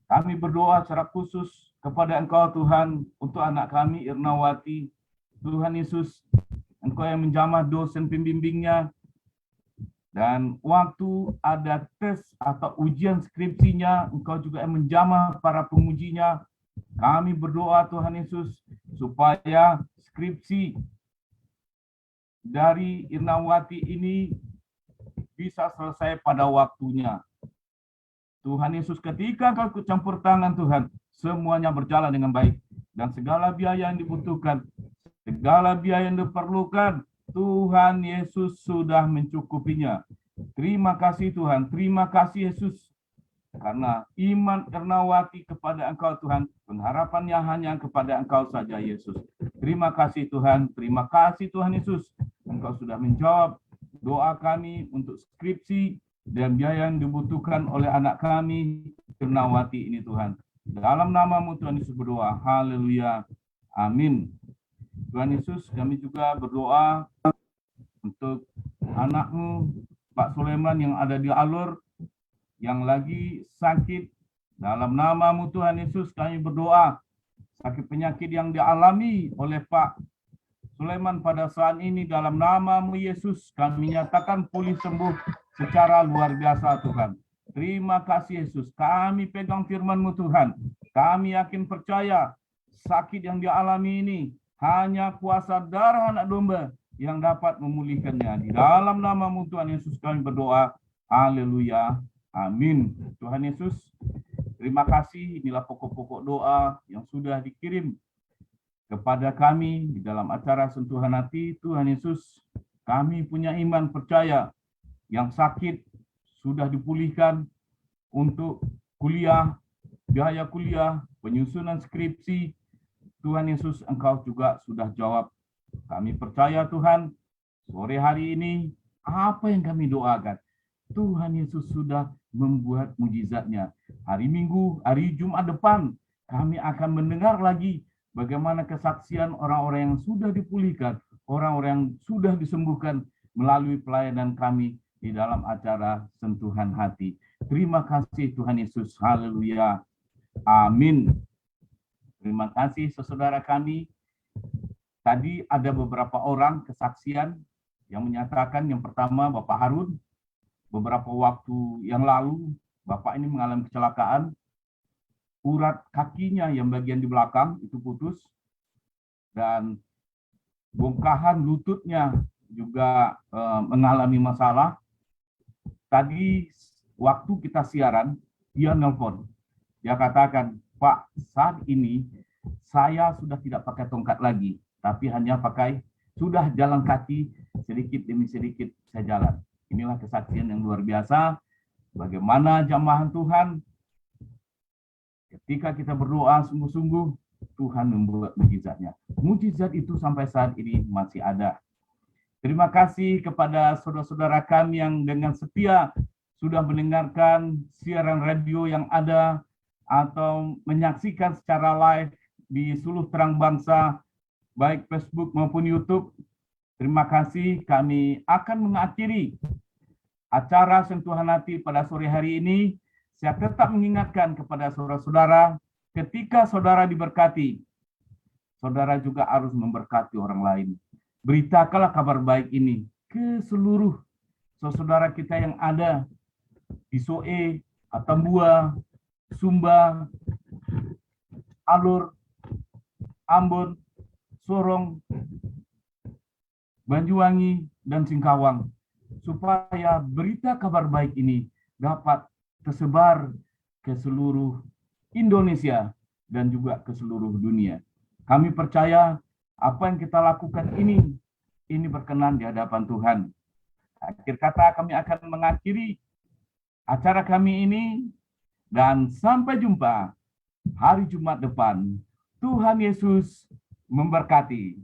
kami berdoa secara khusus kepada Engkau Tuhan untuk anak kami Irnawati. Tuhan Yesus, Engkau yang menjamah dosen pembimbingnya, dan waktu ada tes atau ujian skripsinya, Engkau juga yang menjamah para pengujinya. Kami berdoa Tuhan Yesus supaya skripsi dari Irnawati ini bisa selesai pada waktunya. Tuhan Yesus, ketika Engkau ikut campur tangan Tuhan, semuanya berjalan dengan baik. Dan segala biaya yang dibutuhkan, segala biaya yang diperlukan, Tuhan Yesus sudah mencukupinya. Terima kasih Tuhan, terima kasih Yesus. Karena iman Irnawati kepada Engkau Tuhan, pengharapannya hanya kepada Engkau saja Yesus. Terima kasih Tuhan, terima kasih Tuhan Yesus. Engkau sudah menjawab doa kami untuk skripsi dan biaya yang dibutuhkan oleh anak kami Irnawati ini Tuhan. Dalam nama-Mu Tuhan Yesus berdoa, haleluya, amin. Tuhan Yesus, kami juga berdoa untuk anak-Mu Pak Sulaiman yang ada di Alur, yang lagi sakit. Dalam nama-Mu Tuhan Yesus kami berdoa, sakit penyakit yang dialami oleh Pak Sulaiman pada saat ini, dalam nama-Mu Yesus kami nyatakan pulih sembuh secara luar biasa Tuhan. Terima kasih Yesus, kami pegang firman-Mu Tuhan. Kami yakin percaya sakit yang dialami ini hanya kuasa darah anak domba yang dapat memulihkannya. Di dalam nama-Mu Tuhan Yesus kami berdoa. Haleluya. Amin. Tuhan Yesus, terima kasih. Inilah pokok-pokok doa yang sudah dikirim kepada kami di dalam acara Sentuhan Hati. Tuhan Yesus, kami punya iman percaya yang sakit sudah dipulihkan untuk kuliah, biaya kuliah, penyusunan skripsi. Tuhan Yesus, Engkau juga sudah jawab. Kami percaya Tuhan, sore hari ini apa yang kami doakan, Tuhan Yesus sudah membuat mujizatnya. Hari Minggu, hari Jumat depan, kami akan mendengar lagi bagaimana kesaksian orang-orang yang sudah dipulihkan, orang-orang yang sudah disembuhkan melalui pelayanan kami di dalam acara Sentuhan Hati. Terima kasih Tuhan Yesus. Haleluya. Amin. Terima kasih saudara kami. Tadi ada beberapa orang kesaksian yang menyatakan, yang pertama Bapak Harun, beberapa waktu yang lalu Bapak ini mengalami kecelakaan, urat kakinya yang bagian di belakang itu putus, dan bongkahan lututnya juga mengalami masalah. Tadi waktu kita siaran, dia nelpon. Dia katakan, Pak, saat ini saya sudah tidak pakai tongkat lagi, tapi hanya sudah jalan kaki sedikit demi sedikit saya jalan. Inilah kesaksian yang luar biasa, bagaimana jamahan Tuhan, ketika kita berdoa sungguh-sungguh, Tuhan membuat mujizatnya. Mujizat itu sampai saat ini masih ada. Terima kasih kepada saudara-saudara kami yang dengan setia sudah mendengarkan siaran radio yang ada, atau menyaksikan secara live di Suluh Terang Bangsa, baik Facebook maupun YouTube. Terima kasih. Kami akan mengakhiri acara sentuhan hati pada sore hari ini, saya tetap mengingatkan kepada saudara-saudara, ketika saudara diberkati, saudara juga harus memberkati orang lain. Beritakanlah kabar baik ini ke seluruh saudara kita yang ada di Soe, Atambua, Sumba, Alor, Ambon, Sorong, Banyuwangi, dan Singkawang, supaya berita kabar baik ini dapat tersebar ke seluruh Indonesia dan juga ke seluruh dunia. Kami percaya apa yang kita lakukan ini berkenan di hadapan Tuhan. Akhir kata, kami akan mengakhiri acara kami ini, dan sampai jumpa hari Jumat depan. Tuhan Yesus memberkati.